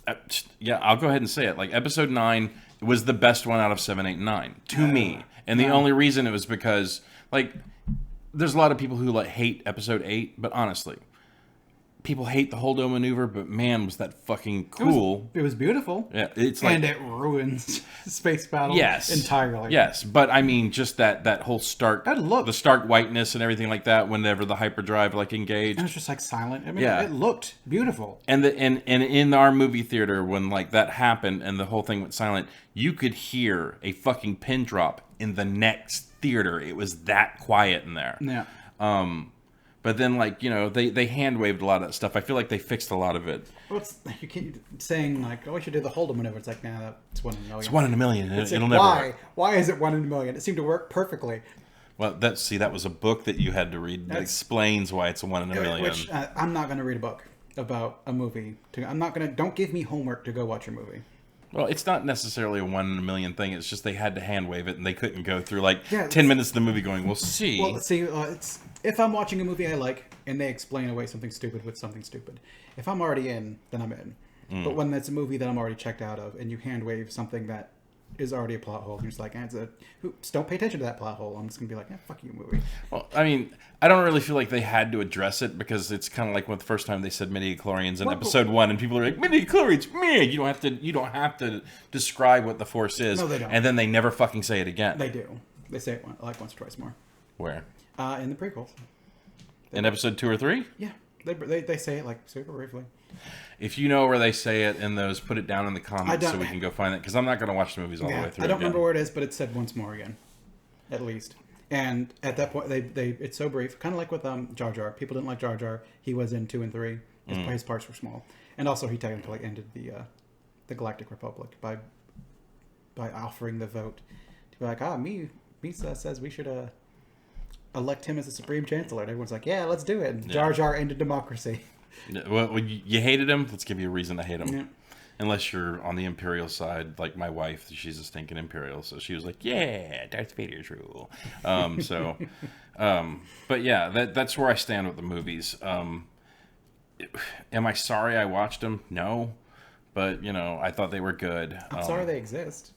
I'll go ahead and say it. Like, episode 9 was the best one out of 7, 8, and 9. To me. And the only reason it was because... Like... There's a lot of people who hate episode 8, but honestly, people hate the Holdo maneuver, but man, was that fucking cool. It was beautiful. Yeah, it's like, and it ruins space battle entirely. Yes, but I mean, just that whole Stark, the Stark whiteness and everything like that. Whenever the hyperdrive like engaged, and it's just like silent. I mean, it looked beautiful. And in our movie theater, when like that happened and the whole thing went silent, you could hear a fucking pin drop in the next theater. It was that quiet in there. Yeah. But then, like, you know, they hand waved a lot of that stuff. I feel like they fixed a lot of it. Well, you keep saying like, "Oh, we should do the Holdo maneuver." It's like, nah, that's 1 in a million. It's 1 in a million. It'll like, never work. Why is it 1 in a million? It seemed to work perfectly. Well, that was a book that you had to read that explains why it's a 1 in a million. Which I'm not going to read a book about a movie. Don't give me homework to go watch a movie. Well, it's not necessarily a 1 in a million thing. It's just they had to hand wave it, and they couldn't go through like 10 minutes of the movie going, "We'll see." Well, see, it's if I'm watching a movie I like and they explain away something stupid with something stupid. If I'm already in, then I'm in. But when it's a movie that I'm already checked out of, and you hand wave something that is already a plot hole, you're just like, oops, don't pay attention to that plot hole. I'm just gonna be like, fuck you, movie. Well, I mean, I don't really feel like they had to address it because it's kind of like when the first time they said midi-chlorians in episode 1, and people are like, midi-chlorians, man, you don't have to describe what the Force is. No, they don't. And then they never fucking say it again. They do. They say it like once or twice more. Where? In the prequels. In episode 2 or 3? Yeah, they say it like super briefly. If you know where they say it in those, put it down in the comments so we can go find it. Because I'm not going to watch the movies all the way through. I don't remember where it is, but it's said once more again, at least. And at that point, it's so brief, kind of like with Jar Jar. People didn't like Jar Jar. He was in 2 and 3. His parts were small, and also he technically ended the Galactic Republic by offering the vote to be like, Misa says we should elect him as the Supreme Chancellor. And everyone's like, yeah, let's do it. And Jar Jar ended democracy. Well, you hated him. Let's give you a reason to hate him. Yeah. Unless you're on the Imperial side, like my wife, she's a stinking Imperial, so she was like, "Yeah, Darth Vader's rule." But yeah, that's where I stand with the movies. Am I sorry I watched them? No, but you know, I thought they were good. I'm sorry they exist.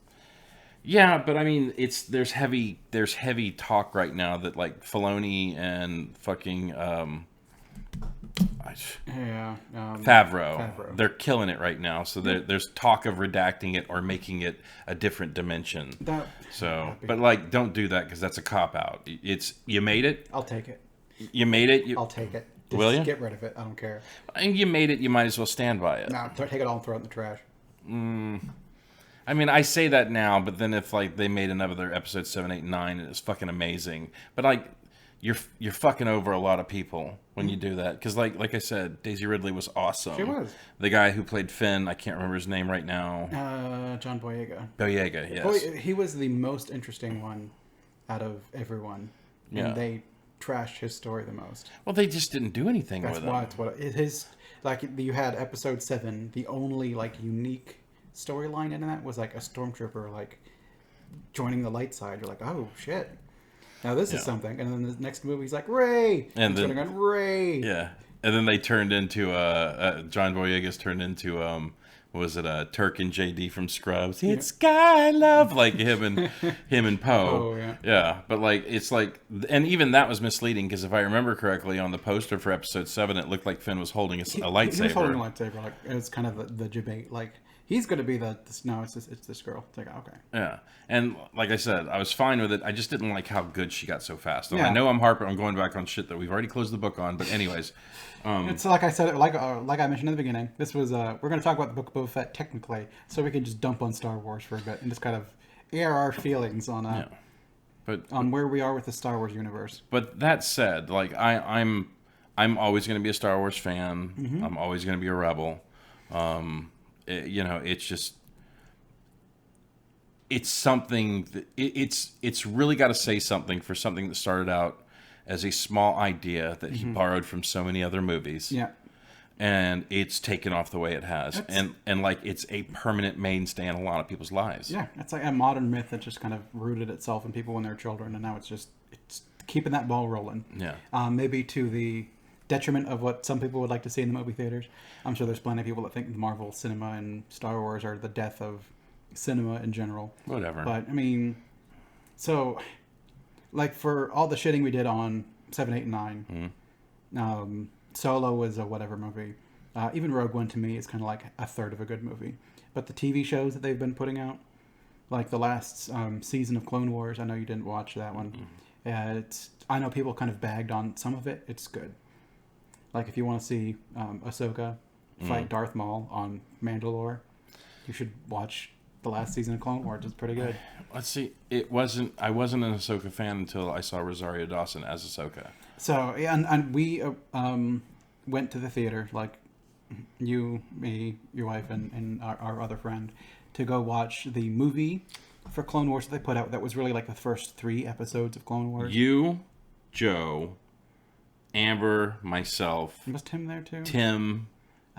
Yeah, but I mean, there's heavy talk right now that like Filoni and fucking Favreau, they're killing it right now. So there's talk of redacting it or making it a different dimension. But like, don't do that because that's a cop out. You made it. I'll take it. You made it. I'll take it. Will you? Get rid of it. I don't care. And you made it. You might as well stand by it. No, take it all and throw it in the trash. I mean, I say that now, but then if like they made another episode 7, 8, 9, and it's fucking amazing. But like, you're fucking over a lot of people when you do that. Because like I said, Daisy Ridley was awesome. She was. The guy who played Finn, I can't remember his name right now. John Boyega. Boyega, yes. He was the most interesting one out of everyone. And they trashed his story the most. Well, they just didn't do anything with him. That's what his, like, you had episode 7, the only like unique storyline in that was like a stormtrooper like joining the light side. You're like, oh shit. Now this is something, and then the next movie he's like Ray, and then on Ray. Yeah, and then they turned into John Boyega's turned into what was it Turk and JD from Scrubs? It's Sky Love, like him and Poe. Oh yeah. But like it's like, and even that was misleading because if I remember correctly, on the poster for episode 7, it looked like Finn was holding a lightsaber. He was holding a lightsaber. Like it was kind of the debate. Like he's going to be no, it's this girl. It's like, okay. Yeah. And like I said, I was fine with it. I just didn't like how good she got so fast. I know I'm going back on shit that we've already closed the book on. But anyways. It's like I said, like I mentioned in the beginning, this was, we're going to talk about the Book of Boba Fett technically. So we can just dump on Star Wars for a bit and just kind of air our feelings on on where we are with the Star Wars universe. But that said, like I'm always going to be a Star Wars fan. Mm-hmm. I'm always going to be a rebel. It's just, it's something that it's really got to say something for something that started out as a small idea that he borrowed from so many other movies. Yeah. And it's taken off the way it has. And like it's a permanent mainstay in a lot of people's lives. Yeah. It's like a modern myth that just kind of rooted itself in people when they were children, and now it's keeping that ball rolling. Yeah. Maybe to the detriment of what some people would like to see in the movie theaters. I'm sure there's plenty of people that think Marvel cinema and Star Wars are the death of cinema in general. Whatever. But I mean, so like for all the shitting we did on 7, 8, and 9, Solo was a whatever movie. Even Rogue One to me is kind of like a third of a good movie. But the TV shows that they've been putting out, like the last season of Clone Wars, I know you didn't watch that one. I know people kind of bagged on some of it. It's good. Like if you want to see Ahsoka fight Darth Maul on Mandalore, you should watch the last season of Clone Wars. It's pretty good. Let's see. I wasn't an Ahsoka fan until I saw Rosario Dawson as Ahsoka. So yeah, and we went to the theater, like you, me, your wife, and our other friend, to go watch the movie for Clone Wars that they put out. That was really like the first 3 episodes of Clone Wars. You, Joe, Amber, myself, Was Tim there too? Tim,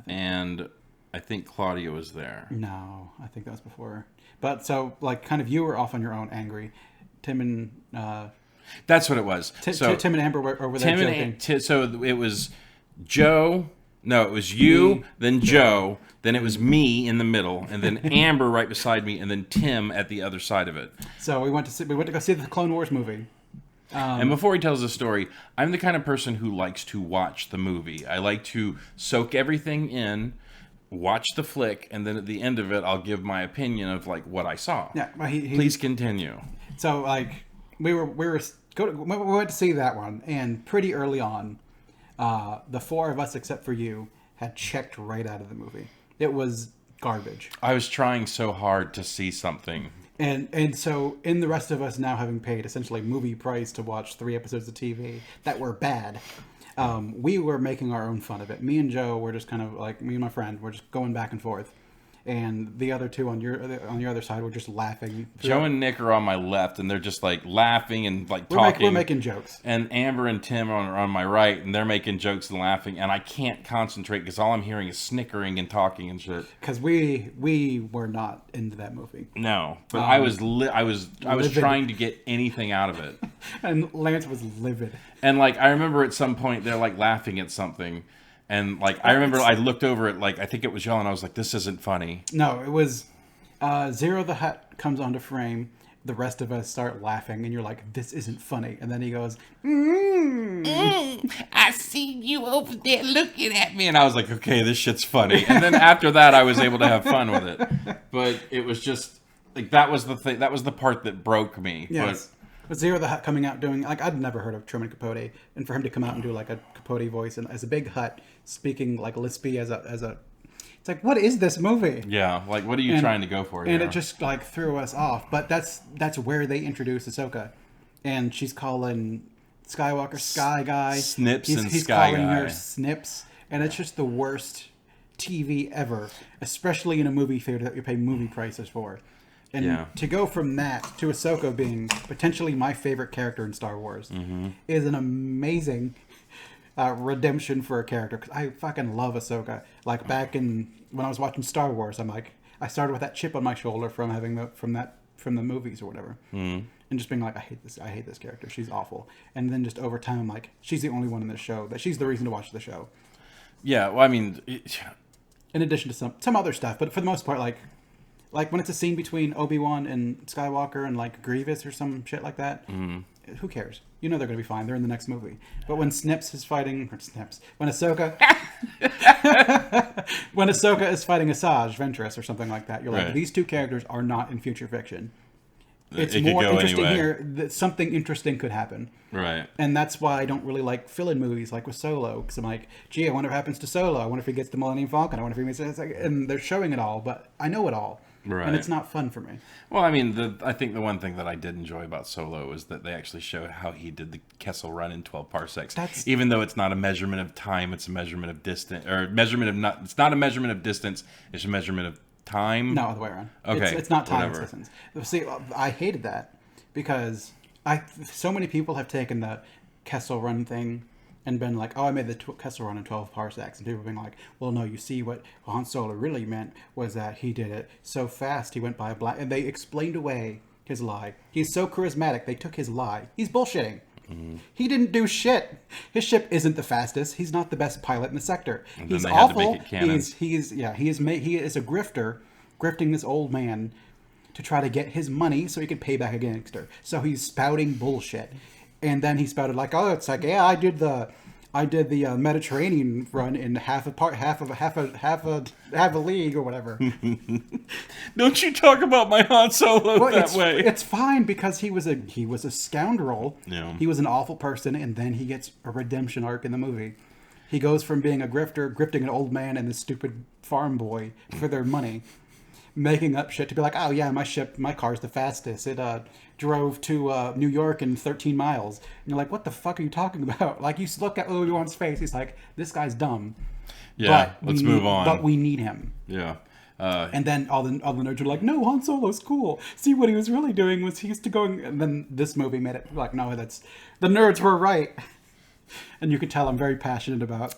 and I think Claudia was there. No, I think that was before. But so, like, kind of you were off on your own, angry. Tim and That's what it was. Tim and Amber were there joking. So it was Joe. No, it was you, Me. then Joe, then it was me in the middle, and then Amber right beside me, and then Tim at the other side of it. So we went to go see the Clone Wars movie. And before he tells the story, I'm the kind of person who likes to watch the movie. I like to soak everything in, watch the flick, and then at the end of it, I'll give my opinion of like what I saw. Yeah, well, Please continue. So like we went to see that one, and pretty early on, the 4 of us except for you had checked right out of the movie. It was garbage. I was trying so hard to see something. And so in the rest of us now having paid essentially movie price to watch 3 episodes of TV that were bad, we were making our own fun of it. Me and Joe were just kind of like, me and my friend were just going back and forth. And the other 2 on your other side were just laughing. Joe and Nick are on my left, and they're just like laughing and like talking. We're making jokes. And Amber and Tim are on my right, and they're making jokes and laughing, and I can't concentrate because all I'm hearing is snickering and talking and shit. Because we were not into that movie. No, but I was livid. trying to get anything out of it. And Lance was livid. And like I remember at some point they're like laughing at something. And, like, I remember I looked over at, like, I think it was y'all, and I was like, this isn't funny. No, it was Zero the Hutt comes onto frame. The rest of us start laughing, and you're like, this isn't funny. And then he goes, I see you over there looking at me. And I was like, okay, this shit's funny. And then after that, I was able to have fun with it. But it was just, like, that was the thing. That was the part that broke me. Yes. But Zero the Hutt coming out doing, like, I'd never heard of Truman Capote, and for him to come out and do like a Capote voice and as a big Hutt speaking like lispy as a, it's like, what is this movie? Yeah, like what are you trying to go for here? And it just like threw us off. But that's where they introduced Ahsoka, and she's calling Skywalker Sky Guy. Snips he's Sky calling Guy. her Snips, and it's just the worst TV ever, especially in a movie theater that you pay movie prices for. And to go from that to Ahsoka being potentially my favorite character in Star Wars is an amazing redemption for a character. Because I fucking love Ahsoka. Like back in when I was watching Star Wars, I'm like, I started with that chip on my shoulder from having from the movies or whatever, and just being like, I hate this character. She's awful. And then just over time, I'm like, she's the only one in this show that she's the reason to watch the show. Yeah, well, I mean, in addition to some other stuff, but for the most part, like when it's a scene between Obi-Wan and Skywalker and like Grievous or some shit like that, who cares? You know they're going to be fine. They're in the next movie. But when Snips is fighting, when Ahsoka, when Ahsoka is fighting Asajj Ventress or something like that, you're like, these 2 characters are not in future fiction. It's more interesting here that something interesting could happen. Right. And that's why I don't really like fill-in movies like with Solo. Because I'm like, gee, I wonder what happens to Solo. I wonder if he gets the Millennium Falcon. I wonder if he meets... And they're showing it all, but I know it all. Right. And it's not fun for me. Well, I mean, I think the one thing that I did enjoy about Solo is that they actually showed how he did the Kessel Run in 12 parsecs. Even though it's not a measurement of time, it's a measurement of distance. It's not a measurement of distance, it's a measurement of time. No, the way around. Okay. It's not time, it's distance. See, I hated that because so many people have taken the Kessel Run thing and been like, oh, I made the Kessel Run in 12 parsecs. And people have been like, well, no, you see what Han Solo really meant was that he did it so fast he went by a black... And they explained away his lie. He's so charismatic, they took his lie. He's bullshitting. He didn't do shit. His ship isn't the fastest. He's not the best pilot in the sector. He's awful. He is a grifter, grifting this old man to try to get his money so he could pay back a gangster. So he's spouting bullshit. And then he spouted like, oh, it's like, yeah, I did the I did the Mediterranean run in half a league or whatever. Don't you talk about my Han Solo that way. It's fine because he was a scoundrel. Yeah. He was an awful person, and then he gets a redemption arc in the movie. He goes from being a grifting an old man and this stupid farm boy for their money, making up shit to be like, oh yeah, my car's the fastest. It drove to New York in 13 miles. And you're like, what the fuck are you talking about? Like, you look at Obi-Wan's face, he's like, this guy's dumb. Yeah, let's move on. But we need him. Yeah. And then all the nerds are like, no, Han Solo's cool. See, what he was really doing was he used to going... And then this movie made it like, no, the nerds were right. And you could tell I'm very passionate about...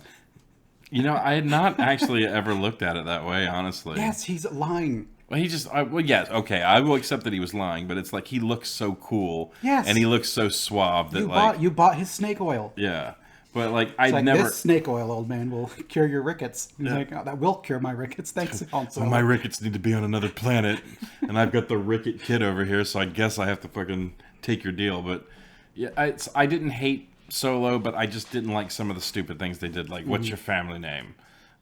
I had not actually ever looked at it that way, honestly. Yes, he's lying. Well, yes, okay, I will accept that he was lying, but it's like he looks so cool. Yes. And he looks so suave that you bought his snake oil. Yeah. But like, This snake oil, old man, will cure your rickets. He's like, oh, that will cure my rickets. Thanks, Han Solo. Well, my rickets need to be on another planet, and I've got the ricket kid over here, so I guess I have to fucking take your deal. But yeah, I didn't hate Solo, but I just didn't like some of the stupid things they did. Like, what's your family name?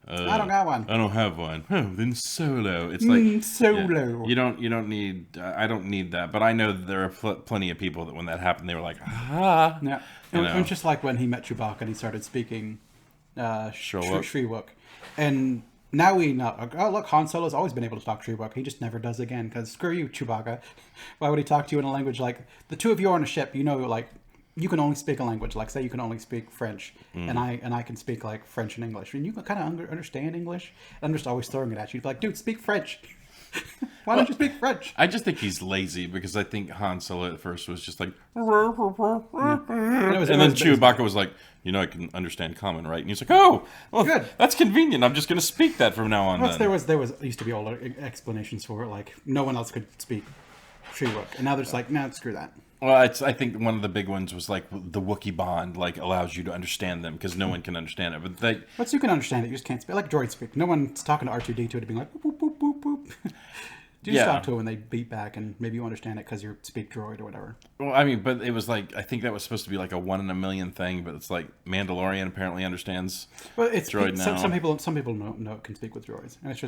I don't got one. I don't have one. Oh, then Solo. It's like Solo. Yeah, you don't need. I don't need that. But I know that there are plenty of people that when that happened, they were like, ah. Yeah. And just like when he met Chewbacca and he started speaking Shriwook. And now we know, oh, look, Han Solo's always been able to talk Shriwook. He just never does again, because screw you, Chewbacca. Why would he talk to you in a language like, the two of you are on a ship, like, you can only speak a language. Like, say you can only speak French, and I can speak, like, French and English. And you can kind of understand English. I'm just always throwing it at you. You'd be like, dude, speak French. Why don't you speak French? I just think he's lazy, because I think Han Solo at first was just like... And then Chewbacca was like, I can understand common, right? And he's like, oh, well, good. That's convenient. I'm just going to speak that from now on. Well, there used to be all explanations for it, like, no one else could speak Shriwook. And now they're just like, no, screw that. Well, I think one of the big ones was like the Wookiee bond, like allows you to understand them because no one can understand it. But you can understand it, you just can't speak. Like droid speak. No one's talking to R2D2 to be like boop boop boop boop. You just talk to them and they beat back, and maybe you understand it because you're speak droid or whatever. Well, I mean, but it was like, I think that was supposed to be like a 1 in a million thing, but it's like Mandalorian apparently understands. Well, droid now. Some people know can speak with droids, and it's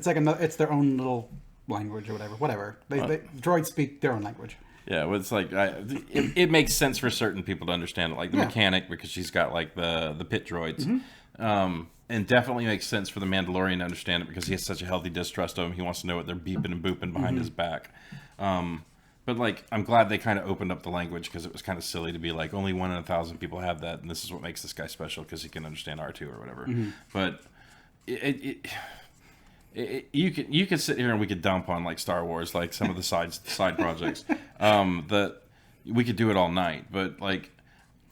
like it's their own little language or whatever. Droids speak their own language. Yeah, well, it's like it makes sense for certain people to understand it, like the mechanic, because she's got like the pit droids, and definitely makes sense for the Mandalorian to understand it because he has such a healthy distrust of him. He wants to know what they're beeping and booping behind his back. But like, I'm glad they kind of opened up the language because it was kind of silly to be like only 1 in 1,000 people have that, and this is what makes this guy special because he can understand R2 or whatever. But you could sit here and we could dump on like Star Wars, like some of the side projects. That we could do it all night, but like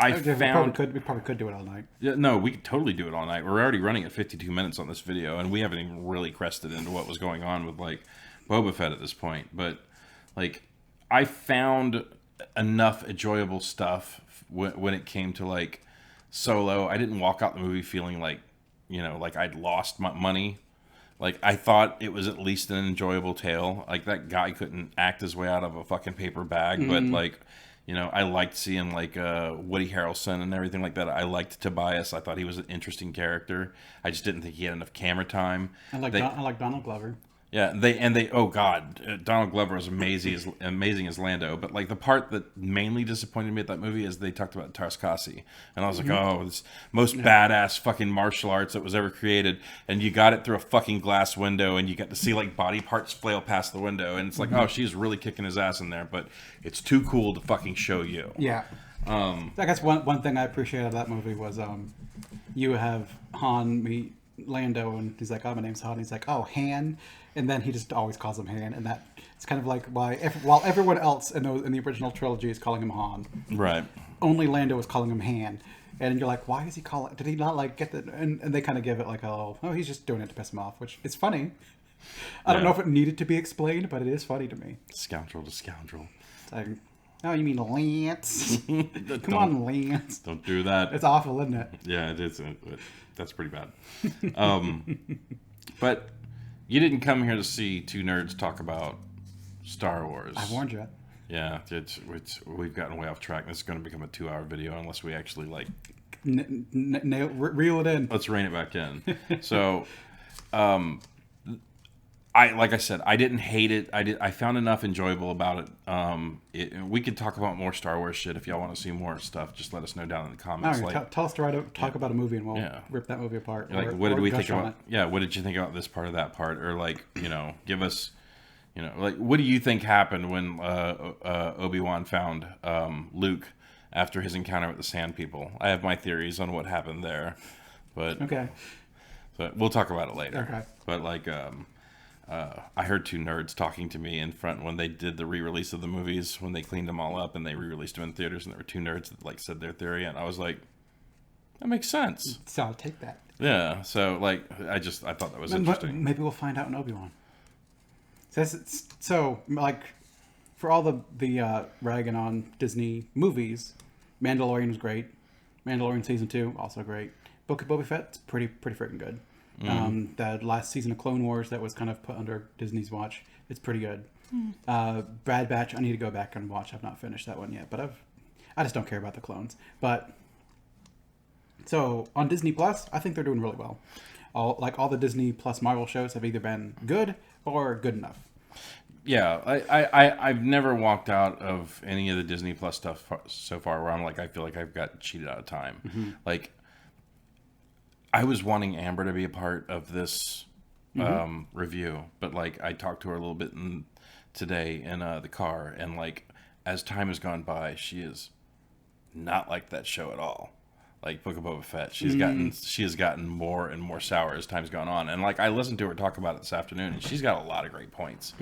we probably could do it all night. Yeah, no, we could totally do it all night. We're already running at 52 minutes on this video, and we haven't even really crested into what was going on with like Boba Fett at this point. But like, I found enough enjoyable stuff when it came to like Solo. I didn't walk out the movie feeling like like I'd lost my money. Like, I thought it was at least an enjoyable tale. Like, that guy couldn't act his way out of a fucking paper bag. But, like, I liked seeing, like, Woody Harrelson and everything like that. I liked Tobias. I thought he was an interesting character. I just didn't think he had enough camera time. I like Donald Glover. Yeah, oh god, Donald Glover was amazing as Lando. But like the part that mainly disappointed me at that movie is they talked about Tarskasi, and I was like, oh, it's most badass fucking martial arts that was ever created, and you got it through a fucking glass window, and you got to see like body parts flail past the window, and it's like, oh, she's really kicking his ass in there, but it's too cool to fucking show you. Yeah. I guess one thing I appreciated of that movie was you have Han meet Lando, and he's like, oh, my name's Han. He's like, oh, Han. And then he just always calls him Han, and that it's kind of like while everyone else in the original trilogy is calling him Han, right? Only Lando is calling him Han, and you're like, why is he calling? Did he not like get that? And they kind of give it like, oh, he's just doing it to piss him off, which is funny. I don't know if it needed to be explained, but it is funny to me. Scoundrel to scoundrel. It's like, oh, you mean Lance? Come on, Lance. Don't do that. It's awful, isn't it? Yeah, it is. That's pretty bad. But you didn't come here to see two nerds talk about Star Wars. I warned you. Yeah, we've gotten way off track. This is going to become a 2-hour video unless we actually like Reel it in. Let's rein it back in. So, like I said, I didn't hate it. I found enough enjoyable about it. We could talk about more Star Wars shit if y'all want to see more stuff. Just let us know down in the comments. Right, tell us to talk about a movie, and we'll rip that movie apart. Like, what did we think about? Yeah, what did you think about this part or that part? Or like, give us, like, what do you think happened when Obi-Wan found Luke after his encounter with the Sand People? I have my theories on what happened there, but okay, so we'll talk about it later. Okay, but like, I heard two nerds talking to me in front when they did the re-release of the movies, when they cleaned them all up and they re-released them in theaters, and there were two nerds that like said their theory, and I was like, that makes sense. So I'll take that. Yeah. So like, I thought that was interesting. Maybe we'll find out in Obi-Wan. So like, for all the ragging on Disney movies, Mandalorian was great. Mandalorian season 2 also great. Book of Boba Fett's pretty freaking good. The last season of Clone Wars that was kind of put under Disney's watch, it's pretty good. Bad Batch, I need to go back and watch. I've not finished that one yet, but I just don't care about the clones. But so on Disney Plus, I think they're doing really well. All the Disney Plus Marvel shows have either been good or good enough. Yeah, I've never walked out of any of the Disney Plus stuff so far where I'm like, I feel like I've got cheated out of time. Like, I was wanting Amber to be a part of this review, but like, I talked to her a little bit today in the car, and like, as time has gone by, she is not like that show at all. Like Book of Boba Fett, she has gotten more and more sour as time's gone on. And like, I listened to her talk about it this afternoon, and she's got a lot of great points.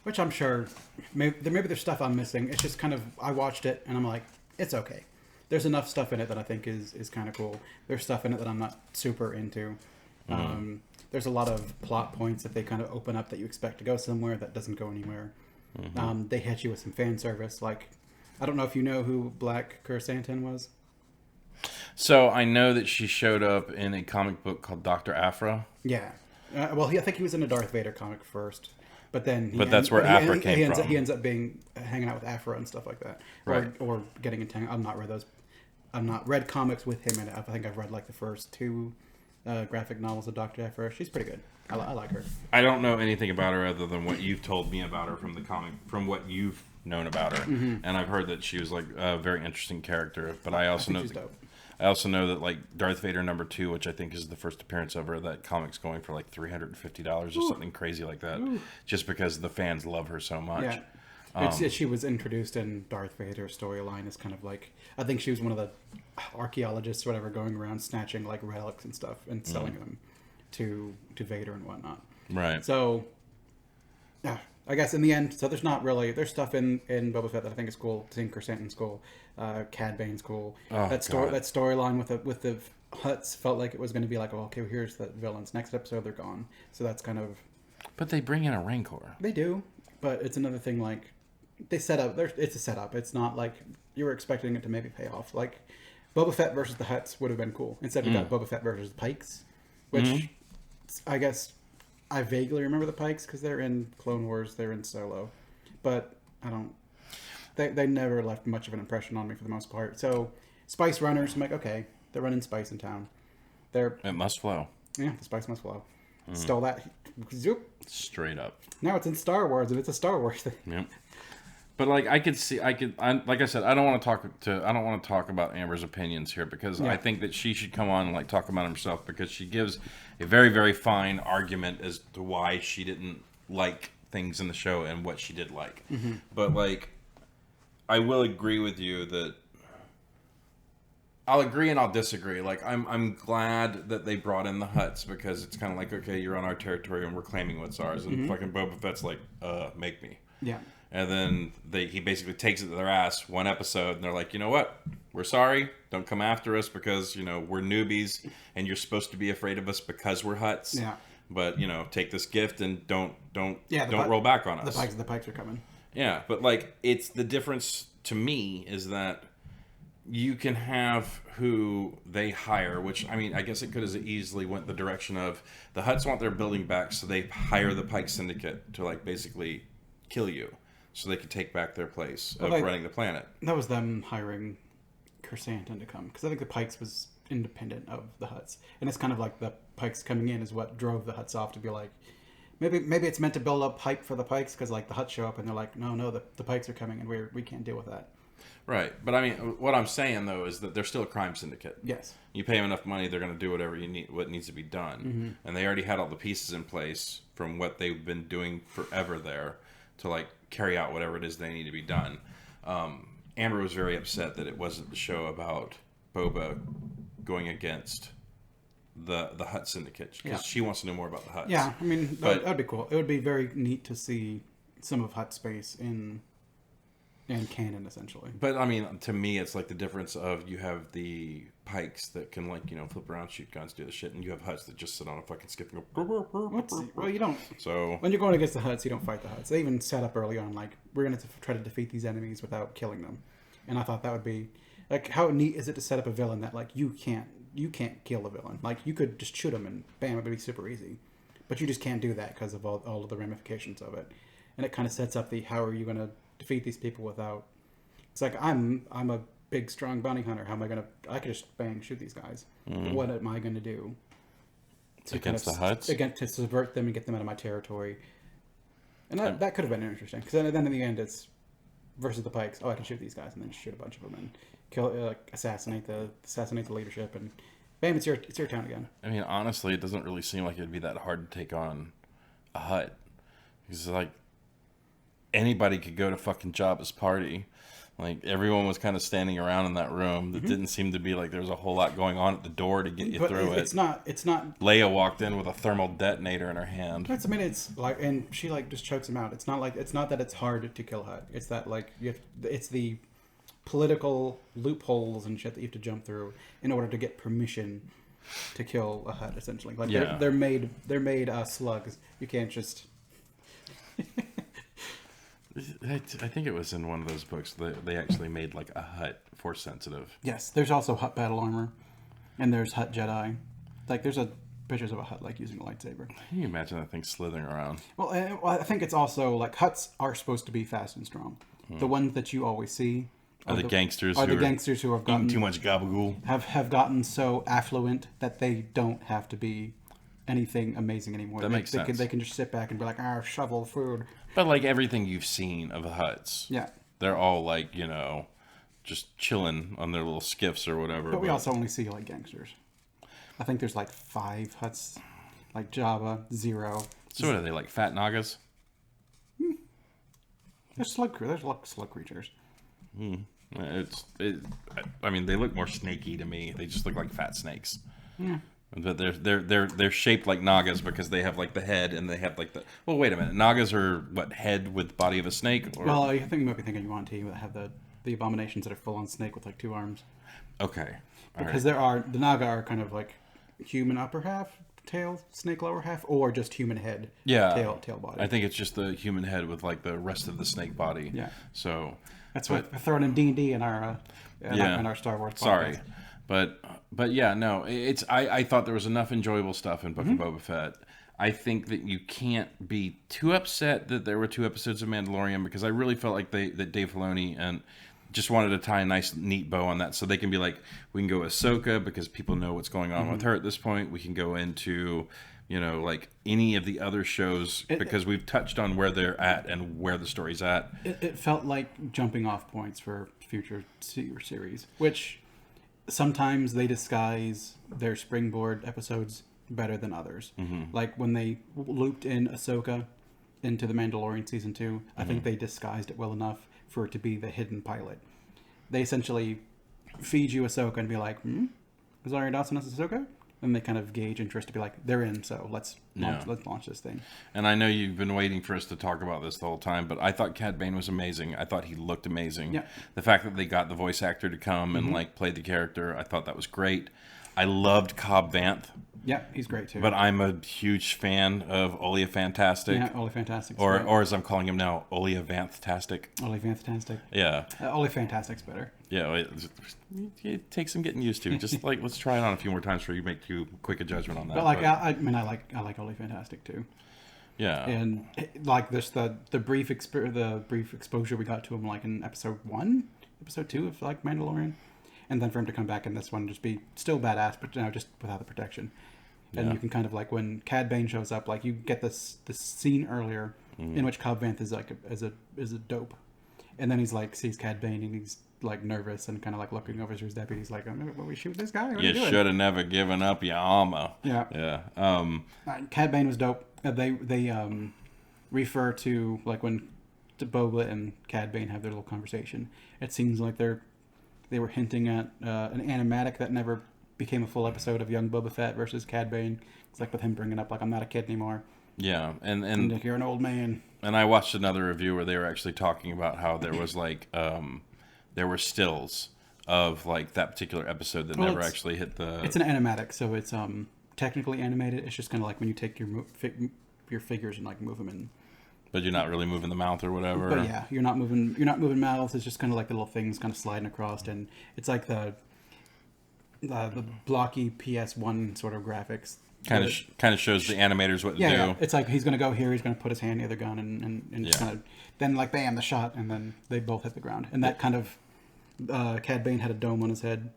Which I'm sure maybe there's stuff I'm missing. It's just kind of, I watched it and I'm like, it's okay. There's enough stuff in it that I think is kind of cool. There's stuff in it that I'm not super into. There's a lot of plot points that they kind of open up that you expect to go somewhere that doesn't go anywhere. They hit you with some fan service. Like, I don't know if you know who Black Chrysanthemum was. So I know that she showed up in a comic book called Dr. Aphra. Yeah. Well, I think he was in a Darth Vader comic first, but then that's where Aphra came from. He ends up hanging out with Aphra and stuff like that, right? Or getting entangled. I've not read comics with him in it. I think I've read like the first 2 graphic novels of Dr. Aphra. She's pretty good. I like her. I don't know anything about her other than what you've told me about her from the comic, from what you've known about her, and I've heard that she was like a very interesting character. But I also know. I also know that like Darth Vader #2, which I think is the first appearance of her, that comic's going for like $350 or something crazy like that, just because the fans love her so much. Yeah. She was introduced in Darth Vader's storyline as kind of like, I think she was one of the archaeologists or whatever going around snatching like relics and stuff and selling them to Vader and whatnot. Right. So, I guess in the end, so there's stuff in Boba Fett that I think is cool. Tinker Chrysanthemum's cool. Cad Bane's cool. That storyline with the Hutts felt like it was going to be like, oh, okay, here's the villains. Next episode, they're gone. So that's kind of. But they bring in a Rancor. They do, but it's another thing. Like, they set up. It's a setup. It's not like you were expecting it to maybe pay off. Like, Boba Fett versus the Hutts would have been cool. Instead, we got Boba Fett versus the Pikes, which I guess. I vaguely remember the Pikes because they're in Clone Wars, they're in Solo, but I don't. They never left much of an impression on me for the most part. So Spice Runners, I'm like, okay, they're running spice in town. It must flow. Yeah, the spice must flow. Stole that. Zoop. Straight up. Now it's in Star Wars, and it's a Star Wars thing. Yep. But like like I said, I don't want to talk about Amber's opinions here because I think that she should come on and like talk about herself because she gives a very, very fine argument as to why she didn't like things in the show and what she did like. But like, I will agree with you that I'll agree and I'll disagree. Like, I'm glad that they brought in the Hutts because it's kind of like, okay, you're on our territory and we're claiming what's ours, and fucking Boba Fett's like, make me. Yeah. And then he basically takes it to their ass one episode, and they're like, you know what? We're sorry. Don't come after us because, we're newbies, and you're supposed to be afraid of us because we're Hutts. Yeah. But, take this gift and don't roll back on us. The Pikes are coming. Yeah, but like, it's the difference to me is that you can have who they hire, which, I mean, I guess it could as easily went the direction of the Hutts want their building back, so they hire the Pike Syndicate to like basically kill you. So they could take back their place of running the planet. That was them hiring Chrysanthemum to come, because I think the Pikes was independent of the Hutts, and it's kind of like the Pikes coming in is what drove the Hutts off to be like, maybe it's meant to build up hype for the Pikes, because like the Hutts show up and they're like, no, the Pikes are coming and we can't deal with that. Right, but I mean, what I'm saying though is that they're still a crime syndicate. Yes. You pay them enough money, they're going to do what needs to be done, Mm-hmm. and they already had all the pieces in place from what they've been doing forever there to like carry out whatever it is they need to be done. Amber was very upset that it wasn't the show about Boba going against the Hutt syndicate, because she wants to know more about the Hutts. Yeah, I mean, that would be cool. It would be very neat to see some of Hutt space in canon, essentially. But I mean, to me, it's like the difference of you have the Pikes that can like flip around, shoot guns, do the shit, and you have Hutts that just sit on a fucking skip and go. Well, you don't. So when you're going against the Hutts, you don't fight the Hutts. They even set up early on like, we're going to try to defeat these enemies without killing them, and I thought that would be like, how neat is it to set up a villain that like you can't kill a villain. Like you could just shoot him and bam, it would be super easy, but you just can't do that because of all of the ramifications of it, and it kind of sets up the how are you going to defeat these people without. It's like I'm a big strong bounty hunter. How am I gonna? I could just bang shoot these guys. But what am I gonna do to against the Hutts? Again, to subvert them and get them out of my territory. And that could have been interesting, because then in the end it's versus the Pikes. Oh, I can shoot these guys and then shoot a bunch of them and kill, assassinate the leadership, and bam, it's your town again. I mean, honestly, it doesn't really seem like it'd be that hard to take on a Hutt, because like anybody could go to fucking Jabba's party. Like, everyone was kind of standing around in that room. That didn't seem to be like there was a whole lot going on at the door to get you through it. It's not. Leia walked in with a thermal detonator in her hand. It's like, and she like just chokes him out. It's not that it's hard to kill Hutt. It's that like it's the political loopholes and shit that you have to jump through in order to get permission to kill a Hutt. Essentially, like they're made slugs. You can't just. I think it was in one of those books that they actually made like a Hutt force sensitive. Yes, there's also Hutt battle armor, and there's Hutt Jedi. Like there's pictures of a Hutt like using a lightsaber. Can you imagine that thing slithering around? Well, I think it's also like Hutts are supposed to be fast and strong. The ones that you always see are the gangsters who have gotten too much gabagool. Have gotten so affluent that they don't have to be anything amazing anymore. That makes sense. They can just sit back and be like, shovel food. But like everything you've seen of the Hutts, yeah, they're all like just chilling on their little skiffs or whatever. But we also only see like gangsters. I think there's like 5 Hutts, like Jabba, 0. So what are they, like fat Nagas? There's slug creatures. I mean, they look more snaky to me. They just look like fat snakes. Yeah. But they're shaped like Nagas because they have like the head and they have like the. Well, wait a minute. Nagas are what, head with body of a snake? Or... Well, I think you might be thinking Yuan-Ti that have the abominations that are full on snake with like 2 arms. Okay. Because the Naga are kind of like human upper half, tail, snake lower half, or just human head, tail body. I think it's just the human head with like the rest of the snake body. Yeah. So that's what we're throwing in D&D in our Star Wars podcast. Sorry. But yeah, no, I thought there was enough enjoyable stuff in Book of Boba Fett. I think that you can't be too upset that there were 2 episodes of Mandalorian, because I really felt like that Dave Filoni and just wanted to tie a nice, neat bow on that, so they can be like, we can go Ahsoka because people know what's going on with her at this point. We can go into, like any of the other shows because we've touched on where they're at and where the story's at. It felt like jumping off points for future series, which sometimes they disguise their springboard episodes better than others. Like when they looped in Ahsoka into the Mandalorian season 2, I think they disguised it well enough for it to be the hidden pilot. They essentially feed you Ahsoka and be like, Rosario Dawson as Ahsoka? And they kind of gauge interest to be like, they're in, so let's launch this thing. And I know you've been waiting for us to talk about this the whole time, but I thought Cad Bane was amazing. I thought he looked amazing. Yeah. The fact that they got the voice actor to come and like play the character, I thought that was great. I loved Cobb Vanth. Yeah, he's great too. But I'm a huge fan of Olia Fantastic. Yeah, Olia Fantastic. Or as I'm calling him now, Olia Vanthtastic. Olia Fantastic. Yeah. Olia Fantastic's better. Yeah, it takes some getting used to. Just like, let's try it on a few more times before you make too quick a judgment on that. But like, I like Olia Fantastic too. Yeah. And like this, the brief exposure we got to him like in episode 1, episode 2 of like Mandalorian. and then for him to come back in this one and just be still badass, but just without the protection. And you can kind of like when Cad Bane shows up, like you get this scene earlier in which Cobb Vanth is like is a dope, and then he's like sees Cad Bane and he's like nervous and kind of like looking over to his deputies like, "Will we shoot this guy? What you should have never given up your armor." Yeah. Cad Bane was dope. They refer to like when Boba and Cad Bane have their little conversation. It seems like they were hinting at an animatic that never became a full episode of young Boba Fett versus Cad Bane. It's like with him bringing up like, I'm not a kid anymore. Yeah, and you're an old man. And I watched another review where they were actually talking about how there was like there were stills of like that particular episode that never actually hit the. It's an animatic, so it's technically animated. It's just kind of like when you take your figures and like move them in. But you're not really moving the mouth or whatever. But yeah, you're not moving mouths. It's just kind of like the little things kind of sliding across, and it's like the blocky PS1 sort of graphics. Kind of shows the animators what to do. Yeah, it's like he's gonna go here, he's gonna put his hand near the gun, and it's kind of then like bam, the shot, and then they both hit the ground. And that kind of Cad Bane had a dome on his head,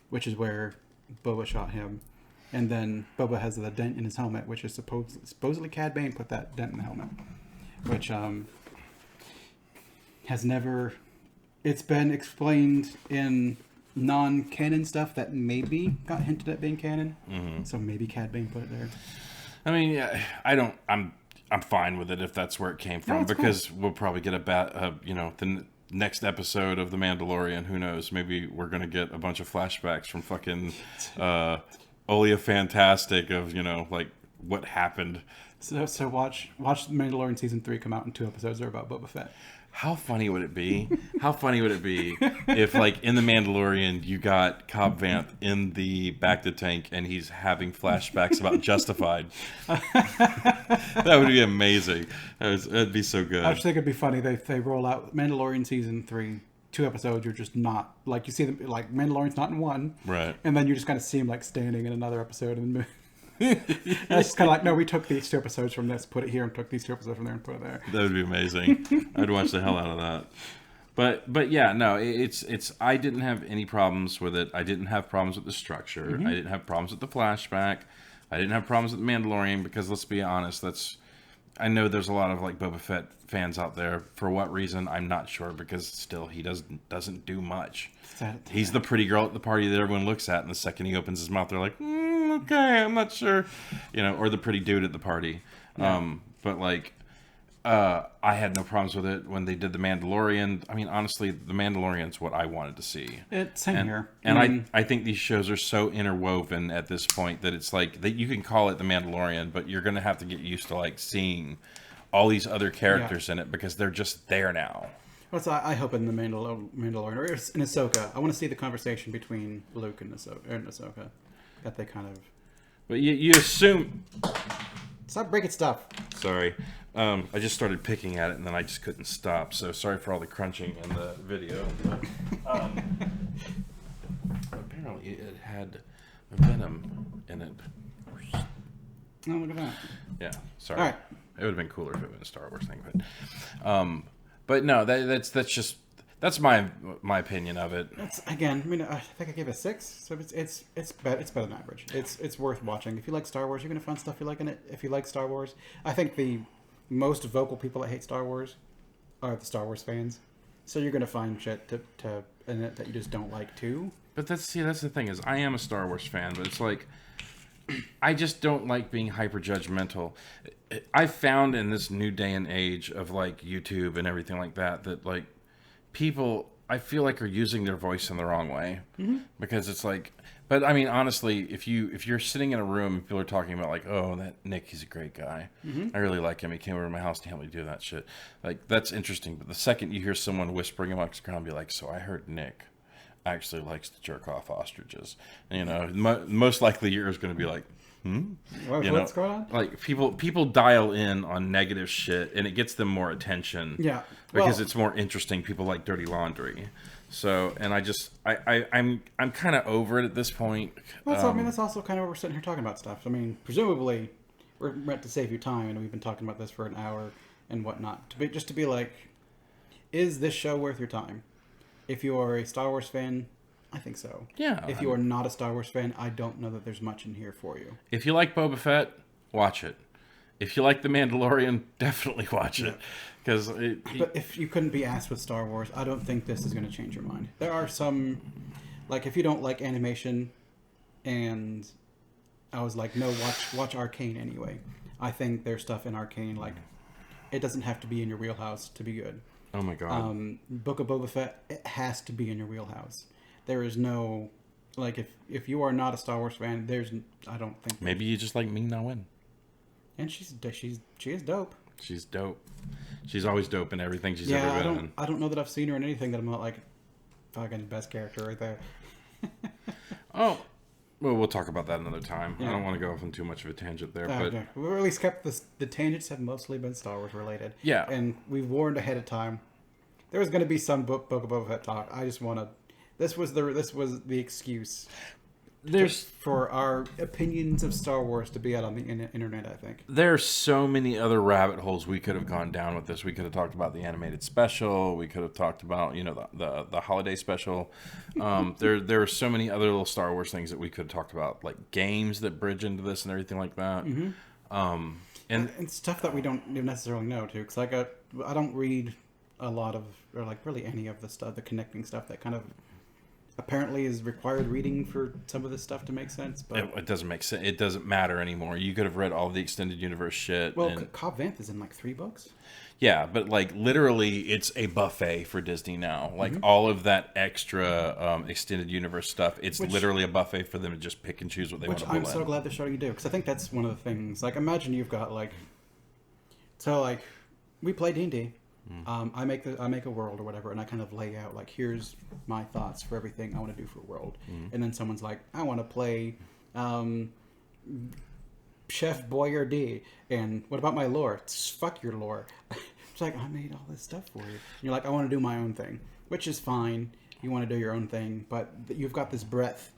which is where Boba shot him, and then Boba has the dent in his helmet, which is supposedly Cad Bane put that dent in the helmet, which has never. It's been explained in non-canon stuff that maybe got hinted at being canon. So maybe Cad Bane put it there. I mean, I'm fine with it if that's where it came from, because cool. We'll probably get the next episode of The Mandalorian. Who knows? Maybe we're gonna get a bunch of flashbacks from fucking Olia Fantastic of like what happened. So watch The Mandalorian season 3 come out in 2 episodes. They're about Boba Fett. How funny would it be? If, like, in The Mandalorian, you got Cobb Vanth in the Bacta tank and he's having flashbacks about Justified? That would be amazing. That'd be so good. I just think it'd be funny. They roll out Mandalorian season 3, 2 episodes. You're just not like you see them like Mandalorian's not in 1, right? And then you just kind of see him like standing in another episode and then. And it's just kind of like, no, we took these 2 episodes from this, put it here, and took these 2 episodes from there and put it there. That would be amazing. I'd watch the hell out of that. But yeah, no, it's. I didn't have any problems with it. I didn't have problems with the structure. I didn't have problems with the flashback. I didn't have problems with the Mandalorian because let's be honest, I know there's a lot of like Boba Fett fans out there. For what reason, I'm not sure, because still he doesn't do much. He's the pretty girl at the party that everyone looks at, and the second he opens his mouth, they're like, okay, I'm not sure, or the pretty dude at the party. Yeah. But like, I had no problems with it when they did The Mandalorian. I mean, honestly, The Mandalorian's what I wanted to see. Same here. And I think these shows are so interwoven at this point that it's like that you can call it The Mandalorian, but you're going to have to get used to like seeing all these other characters in it because they're just there now. So I hope in The Mandalorian or in Ahsoka, I want to see the conversation between Luke and Ahsoka. That they kind of. But you assume. Stop breaking stuff. Sorry. I just started picking at it and then I just couldn't stop. So sorry for all the crunching in the video. But, apparently it had venom in it. Oh, look at that. Yeah. Sorry. All right. It would have been cooler if it was a Star Wars thing, but no, that's my opinion of it. I think I gave it a 6. So it's better than average. It's worth watching. If you like Star Wars, you're gonna find stuff you like in it. If you like Star Wars, I think the most vocal people that hate Star Wars are the Star Wars fans. So you're gonna find shit in it that you just don't like too. But that's the thing is, I am a Star Wars fan, but it's like I just don't like being hyper judgmental. I found in this new day and age of like YouTube and everything like that like people I feel like are using their voice in the wrong way, because it's like. But I mean, honestly, if you're sitting in a room and people are talking about like, oh, that Nick, he's a great guy. I really like him. He came over to my house to help me do that shit. Like, that's interesting. But the second you hear someone whispering amongst the crowd, be like, so I heard Nick actually likes to jerk off ostriches. Most likely you're going to be like, what's going on? Like people dial in on negative shit, and it gets them more attention. Yeah, because it's more interesting. People like dirty laundry. So, and I'm kind of over it at this point. Well, that's also kind of what we're sitting here talking about stuff. I mean, presumably we're meant to save you time, and we've been talking about this for an hour and whatnot. To be like, is this show worth your time? If you are a Star Wars fan, I think so. Yeah. If you are not a Star Wars fan, I don't know that there's much in here for you. If you like Boba Fett, watch it. If you like The Mandalorian, definitely watch it. Because But if you couldn't be asked with Star Wars, I don't think this is going to change your mind. There are some, like if you don't like animation, and I was like, no, watch Arcane anyway. I think there's stuff in Arcane, like, it doesn't have to be in your wheelhouse to be good. oh my god. Book of Boba Fett, it has to be in your wheelhouse. There is no, like, if you are not a Star Wars fan, I don't think. Maybe you just like Ming-Na Wen. And she is dope. She's dope. She's always dope in everything she's ever been in. I don't know that I've seen her in anything that I'm not like, fucking best character right there. Oh, well, we'll talk about that another time. Yeah. I don't want to go off on too much of a tangent there, but Okay. We've at least kept the tangents have mostly been Star Wars related. Yeah. And we've warned ahead of time. There was going to be some book of Boba Fett talk. I just want to. This was the excuse. For our opinions of Star Wars to be out on the internet, I think. there's so many other rabbit holes we could have gone down with this. We could have talked about the animated special. We could have talked about, the holiday special. There are so many other little Star Wars things that we could have talked about, like games that bridge into this and everything like that. Mm-hmm. And stuff that we don't necessarily know too, because I don't read a lot of, or like really any of the stuff, the connecting stuff that kind of apparently is required reading for some of this stuff to make sense. But it doesn't make sense. It doesn't matter anymore. You could have read all the extended universe shit. Well, Cobb Vanth is in like 3 books. Yeah, but like literally, it's a buffet for Disney now. Like all of that extra extended universe stuff, it's literally a buffet for them to just pick and choose what they want to pull in. Which I'm so glad they're starting to do, because I think that's one of the things. Like, imagine you've got like, so like, we play D&D. I make a world or whatever, and I kind of lay out like, here's my thoughts for everything I want to do for a world, and then someone's like, I want to play Chef Boyardee, and what about my lore? Fuck your lore. It's like, I made all this stuff for you. And you're like, I want to do my own thing, which is fine. You want to do your own thing, but you've got this breadth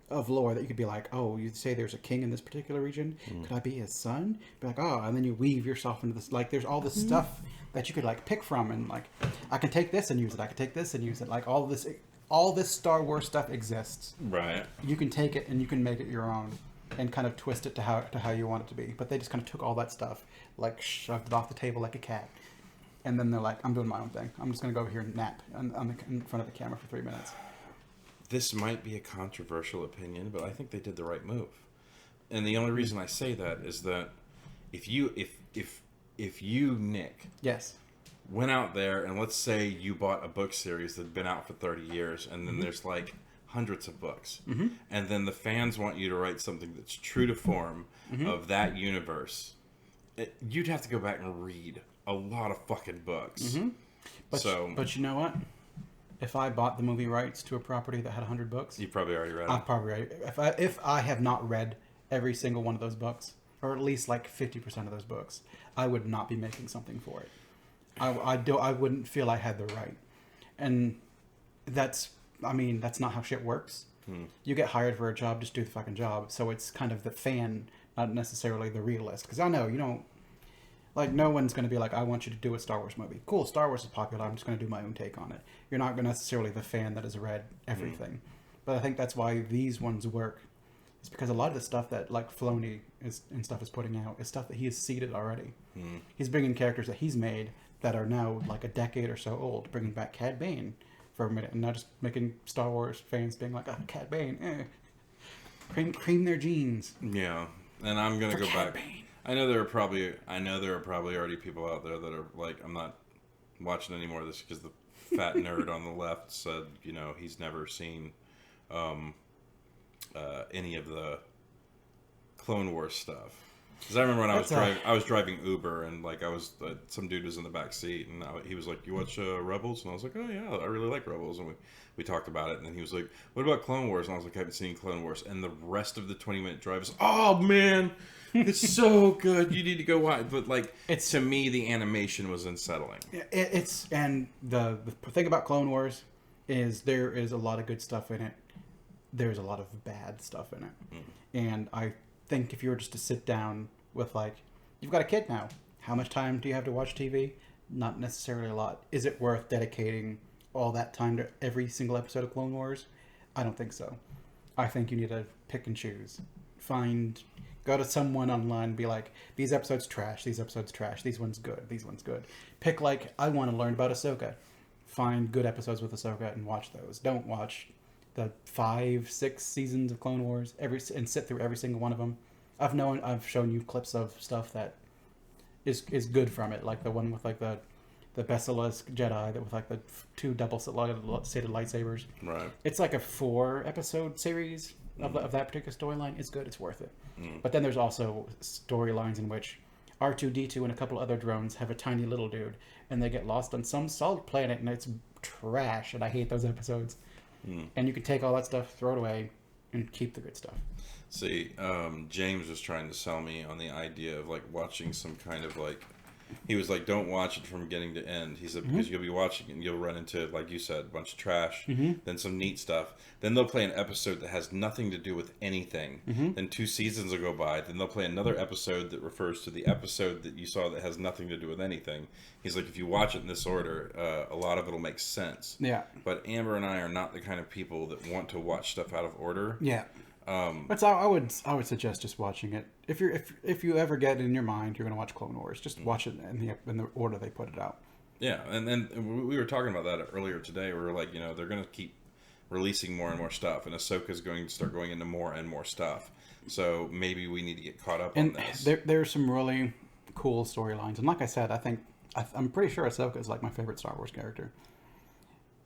of lore that you could be like, oh, you say there's a king in this particular region. Could I be his son? Be like, oh, and then you weave yourself into this. Like, there's all this stuff that you could like pick from, and like, I can take this and use it. I can take this and use it. Like all this Star Wars stuff exists. Right. You can take it and you can make it your own, and kind of twist it to how you want it to be. But they just kind of took all that stuff, like shoved it off the table like a cat, and then they're like, I'm doing my own thing. I'm just gonna go over here and nap in front of the camera for 3 minutes. This might be a controversial opinion, but I think they did the right move. And the only reason I say that is that if you, Nick, Yes. went out there and let's say you bought a book series that had been out for 30 years, and then there's like hundreds of books, and then the fans want you to write something that's true to form of that universe, you'd have to go back and read a lot of fucking books. But you know what? If I bought the movie rights to a property that had 100 books, You probably already read it. I've probably read. If I have not read every single one of those books, or at least like 50% of those books, I would not be making something for it. I wouldn't feel I had the right, and that's not how shit works. You get hired for a job, just do the fucking job. So it's kind of the fan, not necessarily the realist. Because I know you don't. Like, no one's going to be like, I want you to do a Star Wars movie. Cool, Star Wars is popular. I'm just going to do my own take on it. You're not necessarily the fan that has read everything. But I think that's why these ones work. It's because a lot of the stuff that, like, Filoni is putting out is stuff that he has seeded already. He's bringing characters that he's made that are now, like, a decade or so old. Bringing back Cad Bane for a minute. And not just making Star Wars fans being like, oh, Cad Bane, cream their jeans. Yeah, and I'm going to go Cad back. Bane. I know there are probably already people out there that are like, I'm not watching any more of this because the fat nerd on the left said, he's never seen any of the Clone Wars stuff. Because I remember when I was driving Uber, and like some dude was in the back seat, and he was like, "You watch Rebels?" And I was like, "Oh yeah, I really like Rebels." And we talked about it, and then he was like, "What about Clone Wars?" And I was like, "I haven't seen Clone Wars." And the rest of the 20-minute drive is, "Oh man, it's so good. You need to go watch." But like, to me, the animation was unsettling. And the thing about Clone Wars is there is a lot of good stuff in it. There's a lot of bad stuff in it, and I think if you were just to sit down with, like, you've got a kid now, how much time do you have to watch TV? Not necessarily a lot. Is it worth dedicating all that time to every single episode of Clone Wars? I don't think so. I think you need to pick and choose. Go to someone online and be like, these episodes trash, these episodes trash, these ones good, these ones good. Pick like, I want to learn about Ahsoka. Find good episodes with Ahsoka and watch those. Don't watch the 5-6 seasons of Clone Wars and sit through every single one of them. I've shown you clips of stuff that is good from it, like the one with like the Basilisk Jedi that with like the 2 double-sided lightsabers. Right. It's like a 4-episode series of that particular storyline. It's good. It's worth it. But then there's also storylines in which R2-D2 and a couple other drones have a tiny little dude, and they get lost on some salt planet, and it's trash. And I hate those episodes. And you can take all that stuff, throw it away, and keep the good stuff. See, James was trying to sell me on the idea of like watching some kind of like, he was like, don't watch it from beginning to end. He said, because you'll be watching it and you'll run into, like you said, a bunch of trash, then some neat stuff. Then they'll play an episode that has nothing to do with anything. Then 2 seasons will go by. Then they'll play another episode that refers to the episode that you saw that has nothing to do with anything. He's like, if you watch it in this order, a lot of it will make sense. Yeah. But Amber and I are not the kind of people that want to watch stuff out of order. Yeah. But I would suggest just watching it. If you ever get it in your mind you're going to watch Clone Wars, just watch it in the order they put it out. Yeah, and we were talking about that earlier today. We were like, they're going to keep releasing more and more stuff, and Ahsoka's going to start going into more and more stuff. So maybe we need to get caught up on this. There's some really cool storylines, and like I said, I'm pretty sure Ahsoka is like my favorite Star Wars character.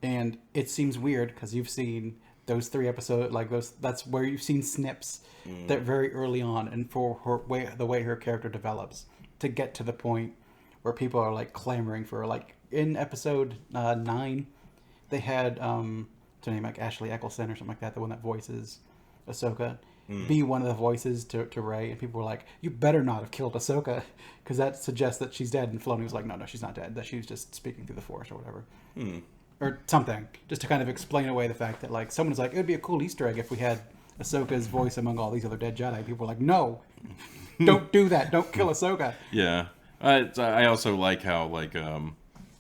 And it seems weird because you've seen those 3 episodes, like that's where you've seen snips that very early on, and for the way her character develops to get to the point where people are like clamoring for, like in episode 9, they had to name like Ashley Eccleston or something like that, the one that voices Ahsoka, be one of the voices to Rey, and people were like, you better not have killed Ahsoka because that suggests that she's dead. And Filoni was like, no, she's not dead, that she was just speaking through the Force or whatever. Or something, just to kind of explain away the fact that, like, someone's like, it would be a cool Easter egg if we had Ahsoka's voice among all these other dead Jedi. People were like, no, don't do that. Don't kill Ahsoka. Yeah. I also like how, like,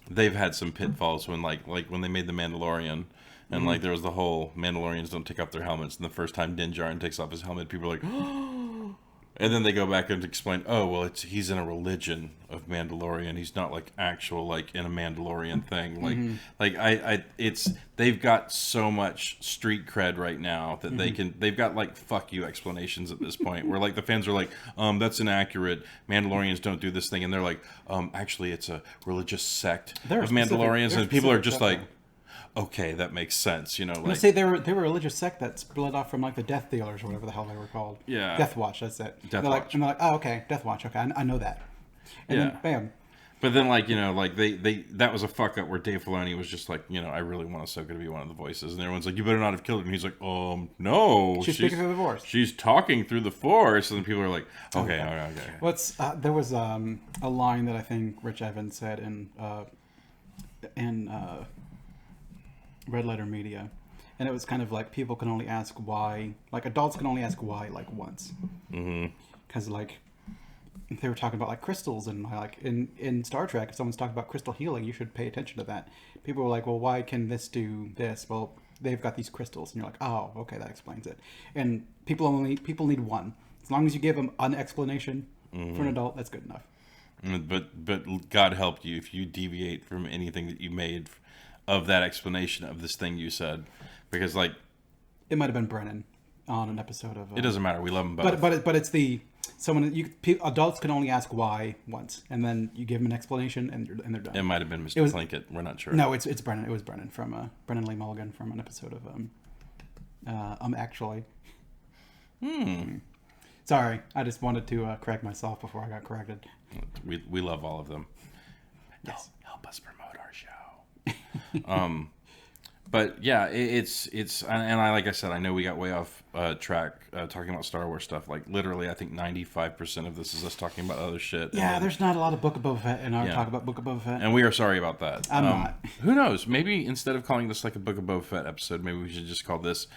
they've had some pitfalls when, like when they made The Mandalorian, and, like, there was the whole Mandalorians don't take off their helmets, and the first time Din Djarin takes off his helmet, people are like, oh. And then they go back and explain, oh, well, he's in a religion of Mandalorian. He's not like actual, like in a Mandalorian thing. They've got so much street cred right now that they've got like fuck you explanations at this point where like the fans are like, that's inaccurate. Mandalorians don't do this thing. And they're like, actually it's a religious sect of Mandalorians. And people are just like, okay, that makes sense, Like, say they were a religious sect that split off from like the Death Dealers or whatever the hell they were called. Yeah, Death Watch. That's it. Death Watch. And they're like, oh, okay, Death Watch. Okay, I know that. And then, bam. But then, like they that was a fuck up where Dave Filoni was just like, I really want Ahsoka to be one of the voices, and everyone's like, you better not have killed him. He's like, no, she's speaking through the Force. She's talking through the Force, and then people are like, okay. There was a line that I think Rich Evans said in Red Letter Media, and it was kind of like people can only ask why, like adults can only ask why like once, because like they were talking about like crystals, and like in Star Trek, if someone's talking about crystal healing, you should pay attention to that. People were like, well, why can this do this? Well, they've got these crystals, and you're like, oh, okay, that explains it. And people need one. As long as you give them an explanation for an adult, that's good enough. But God help you if you deviate from anything that you made of that explanation of this thing you said, because like it might have been Brennan on an episode of it doesn't matter, we love them both, but it's adults can only ask why once, and then you give them an explanation and they're done. It might have been Mr. Plinkett, we're not sure. No, it's Brennan. It was Brennan from Brennan Lee Mulligan from an episode of actually. Sorry, I just wanted to correct myself before I got corrected. We love all of them. Yes. Help us promote our show. But yeah, it's and like I said, I know we got way off track talking about Star Wars stuff. Like literally, I think 95% of this is us talking about other shit. Yeah, there's not a lot of Book of Boba Fett in our talk about Book of Boba Fett, and we are sorry about that. I'm not. Who knows? Maybe instead of calling this like a Book of Boba Fett episode, maybe we should just call this.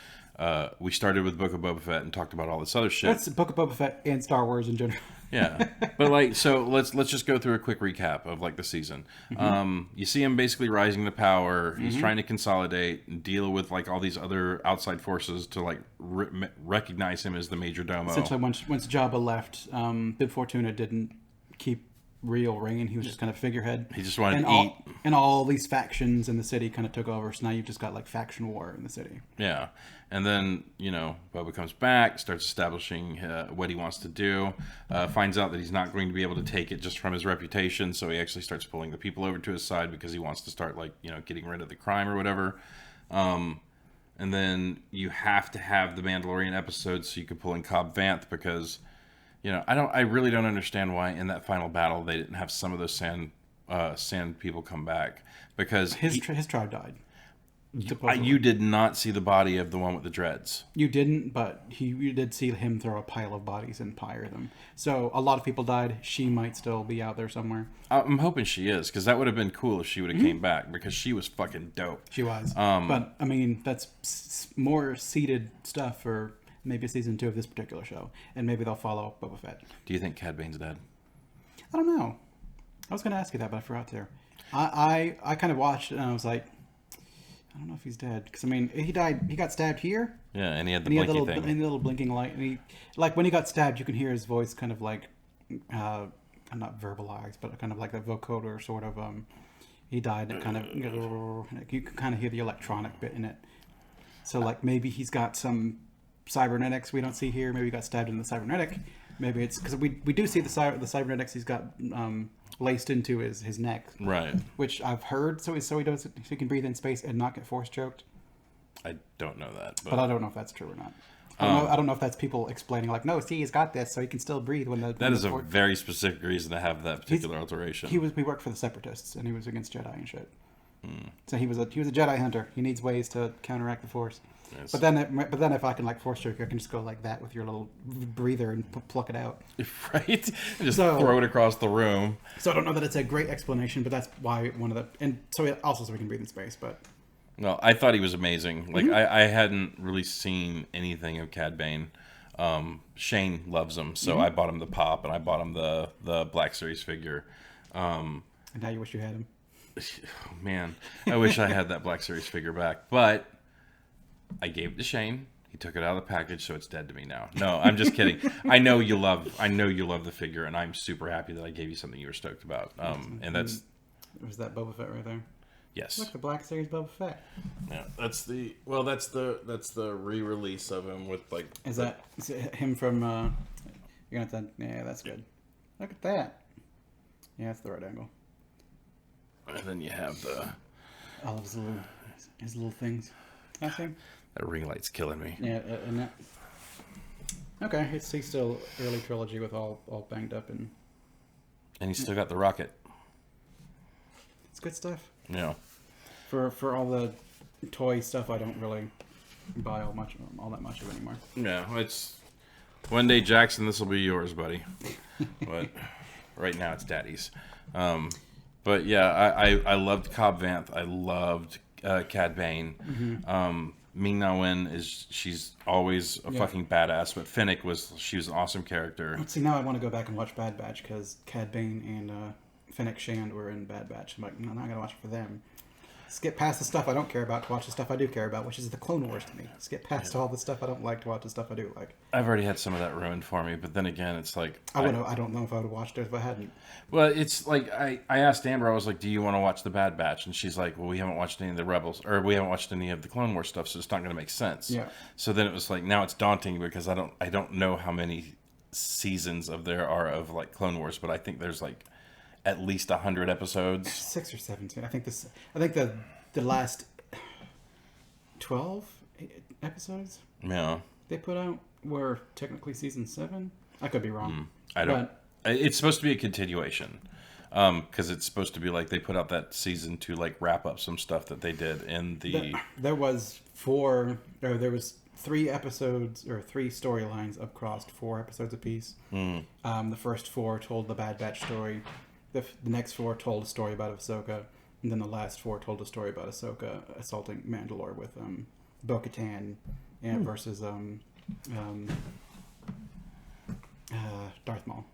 We started with Book of Boba Fett and talked about all this other shit. That's Book of Boba Fett and Star Wars in general. Yeah, but like, so let's just go through a quick recap of like the season. You see him basically rising to power. He's trying to consolidate and deal with like all these other outside forces to like recognize him as the major domo. Essentially, once Jabba left, Bib Fortuna didn't keep real reign. He was just kind of figurehead. He just wanted to eat. eat. And all these factions in the city kind of took over. So now you've just got like faction war in the city. Yeah. And then, Boba comes back, starts establishing what he wants to do, finds out that he's not going to be able to take it just from his reputation. So he actually starts pulling the people over to his side because he wants to start getting rid of the crime or whatever. And then you have to have the Mandalorian episodes so you can pull in Cobb Vanth because, I really don't understand why in that final battle they didn't have some of those sand people come back because his tribe died. You did not see the body of the one with the dreads. You didn't, but you did see him throw a pile of bodies and pyre them. So a lot of people died. She might still be out there somewhere. I'm hoping she is, because that would have been cool if she would have came back, because she was fucking dope. She was. But, I mean, that's more seeded stuff for maybe season 2 of this particular show. And maybe they'll follow Boba Fett. Do you think Cad Bane's dead? I don't know. I was going to ask you that, but I forgot to. I kind of watched it, and I was like, I don't know if he's dead. Because, I mean, he died. He got stabbed here. Yeah, and he had the blinky thing. And the little blinking light. And when he got stabbed, you can hear his voice kind of like, not verbalized, but kind of like a vocoder sort of. He died, and it kind of, you can kind of hear the electronic bit in it. So, like, maybe he's got some cybernetics we don't see here. Maybe he got stabbed in the cybernetic. Maybe it's because we do see the cybernetics he's got laced into his neck, right? Which I've heard, so he can breathe in space and not get force choked. I don't know that, but I don't know if that's true or not. I don't know if that's people explaining like, no, see, he's got this, so he can still breathe when the. That is a very specific reason to have that particular alteration. He worked for the Separatists, and he was against Jedi and shit. So he was a Jedi hunter. He needs ways to counteract the Force. Yes. But then if I can like force choke, I can just go like that with your little breather and pluck it out. Right? Just throw it across the room. So I don't know that it's a great explanation, but that's why one of the so we can breathe in space. But no, I thought he was amazing. Like I hadn't really seen anything of Cad Bane. Shane loves him, so I bought him the pop and I bought him the Black Series figure. And now you wish you had him. Oh, man, I wish I had that Black Series figure back, but I gave it to Shane. He took it out of the package, so it's dead to me now. No, I'm just kidding. I know you love the figure, and I'm super happy that I gave you something you were stoked about. And that's was that Boba Fett right there. Yes. Look, the Black Series Boba Fett. Yeah, that's the re-release of him with like. Is it him from? You're gonna have to. Yeah, that's good. Look at that. Yeah, that's the right angle. And then you have all of his little things. I think. That ring light's killing me. Yeah, and that. Okay, he's still early trilogy with all banged up and he's still got the rocket. It's good stuff. Yeah. For all the toy stuff, I don't really buy all that much of it anymore. Yeah, it's one day, Jackson. This will be yours, buddy. But right now, it's Daddy's. But yeah, I loved Cobb Vanth. I loved Cad Bane. Mm-hmm. Ming-Na Wen she's always a fucking badass, but Fennec she was an awesome character. Let's see, now I want to go back and watch Bad Batch because Cad Bane and Fennec Shand were in Bad Batch. I'm like, no, I'm not gonna watch it for them. Skip past the stuff I don't care about to watch the stuff I do care about, which is the Clone Wars to me. Skip past all the stuff I don't like to watch the stuff I do like. I've already had some of that ruined for me, but then again, it's like I don't know if I would have watched it if I hadn't. Well, it's like I asked Amber, I was like, "Do you want to watch the Bad Batch?" And she's like, "Well, we haven't watched any of the Rebels, or we haven't watched any of the Clone Wars stuff, so it's not going to make sense." Yeah. So then it was like, now it's daunting because I don't know how many seasons there are of like Clone Wars, but I think there's like at least 100 episodes. 6 or 17. I think the last 12 episodes they put out were technically season 7. I could be wrong. It's supposed to be a continuation because it's supposed to be like they put out that season to like wrap up some stuff that they did in the. There was 3 episodes or 3 storylines across 4 episodes apiece. The first 4 told the Bad Batch story. The next 4 told a story about Ahsoka. And then the last 4 told a story about Ahsoka assaulting Mandalore with Bo-Katan versus Darth Maul.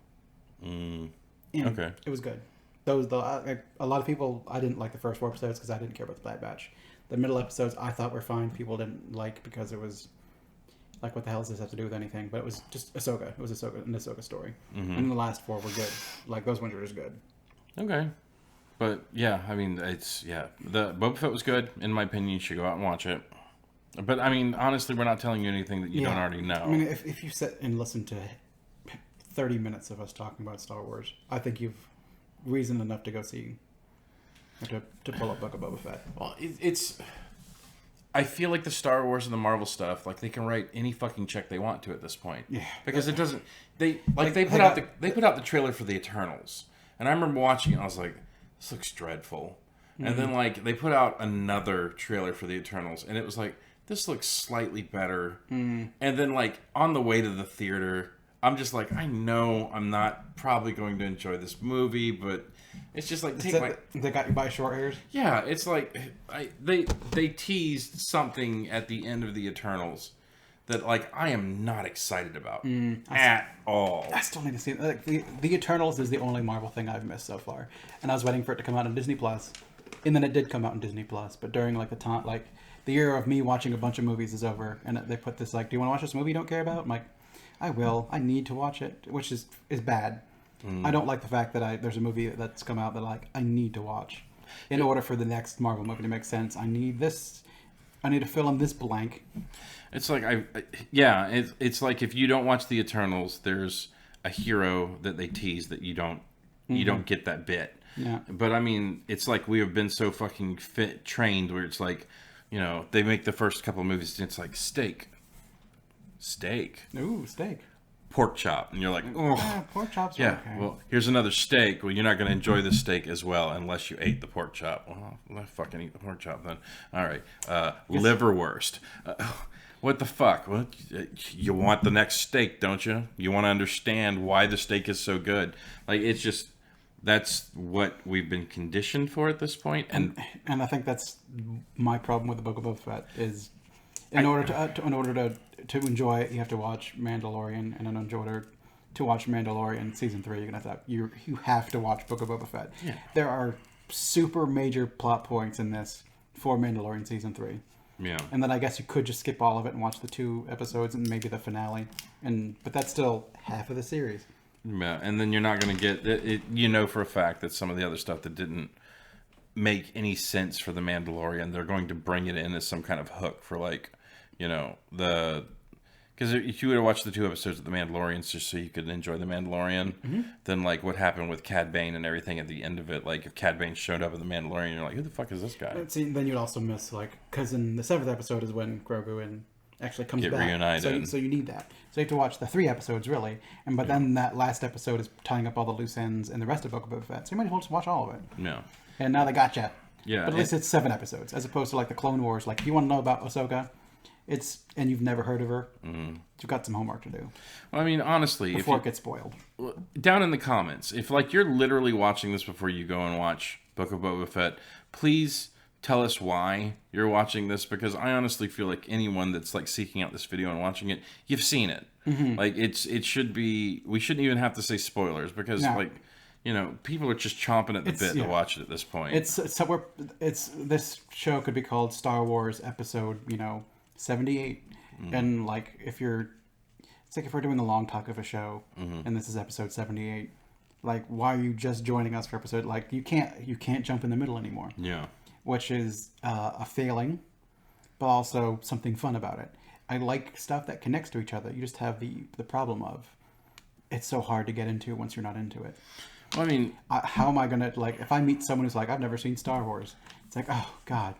And Okay. it was good. A lot of people, I didn't like the first 4 episodes because I didn't care about the Bad Batch. The middle episodes I thought were fine. People didn't like because it was like, what the hell does this have to do with anything? But it was just Ahsoka. It was an Ahsoka story. And the last 4 were good. Like, those ones were just good. Okay. But yeah, I mean, the Boba Fett was good. In my opinion, you should go out and watch it. But I mean, honestly, we're not telling you anything that you don't already know. I mean, if you sit and listen to 30 minutes of us talking about Star Wars, I think you've reason enough to go see, to pull up Book of Boba Fett. Well, it's. I feel like the Star Wars and the Marvel stuff, like they can write any fucking check they want to at this point. Yeah. Because it doesn't. They put out the trailer for the Eternals, and I remember watching it. And I was like, this looks dreadful. And then like they put out another trailer for the Eternals, and it was like, this looks slightly better. And then like on the way to the theater, I'm just like, I know I'm not probably going to enjoy this movie, but it's just like They got you by short hairs. Yeah, it's like they teased something at the end of the Eternals that like I am not excited about at all. I still need to see it. Like, the Eternals is the only Marvel thing I've missed so far, and I was waiting for it to come out on Disney Plus, and then it did come out on Disney Plus. But during like the time, like the year of me watching a bunch of movies is over, and they put this like, do you want to watch this movie you don't care about? I'm like, I will. I need to watch it, which is bad. I don't like the fact that there's a movie that's come out that like I need to watch in order for the next Marvel movie to make sense. I need this. I need to fill in this blank. It's like it's like if you don't watch the Eternals, there's a hero that they tease that you don't get that bit. Yeah. But I mean, it's like we have been so fucking trained where it's like, they make the first couple of movies and it's like steak. Ooh, steak. Pork chop, and you're like, oh, yeah, pork chops. Yeah, okay. well, here's another steak. Well, you're not going to enjoy the steak as well unless you ate the pork chop. Well, let's fucking eat the pork chop then. All right, liverwurst. What the fuck? Well, you want the next steak, don't you? You want to understand why the steak is so good. Like, it's just, that's what we've been conditioned for at this point. And I think that's my problem with the Book of Boba Fett is, in order to enjoy it, you have to watch Mandalorian, and in order to watch Mandalorian season 3, you're gonna have you have to watch Book of Boba Fett. Yeah. There are super major plot points in this for Mandalorian season 3. Yeah. And then I guess you could just skip all of it and watch the 2 episodes and maybe the finale, but that's still half of the series. Yeah, and then you're not going to get it. For a fact that some of the other stuff that didn't make any sense for the Mandalorian, they're going to bring it in as some kind of hook for like, because if you would have watched the 2 episodes of The Mandalorian just so you could enjoy The Mandalorian, then like what happened with Cad Bane and everything at the end of it, like if Cad Bane showed up in The Mandalorian, you're like, who the fuck is this guy? See, then you'd also miss because in the 7th episode is when Grogu actually comes back. Reunited. So you need that. So you have to watch the 3 episodes really, but then that last episode is tying up all the loose ends in the rest of Book of Boba Fett. So you might as well just watch all of it. Yeah. And now they got you. Yeah. But at least it's 7 episodes, as opposed to like the Clone Wars. Like, if you want to know about Ahsoka, and you've never heard of her, you've got some homework to do. Well, I mean, honestly, before it gets spoiled. Down in the comments, if like you're literally watching this before you go and watch Book of Boba Fett, please tell us why you're watching this, because I honestly feel like anyone that's like seeking out this video and watching it, you've seen it. Like it should be. We shouldn't even have to say spoilers because people are just chomping at the bit to watch it at this point. This show could be called Star Wars Episode 78, and like it's like if we're doing the long talk of a show, and this is episode 78, like why are you just joining us for episode? Like you can't jump in the middle anymore. Yeah, which is a failing, but also something fun about it. I like stuff that connects to each other. You just have the problem of it's so hard to get into once you're not into it. Well, I mean, how am I gonna if I meet someone who's like, I've never seen Star Wars? It's like, oh God.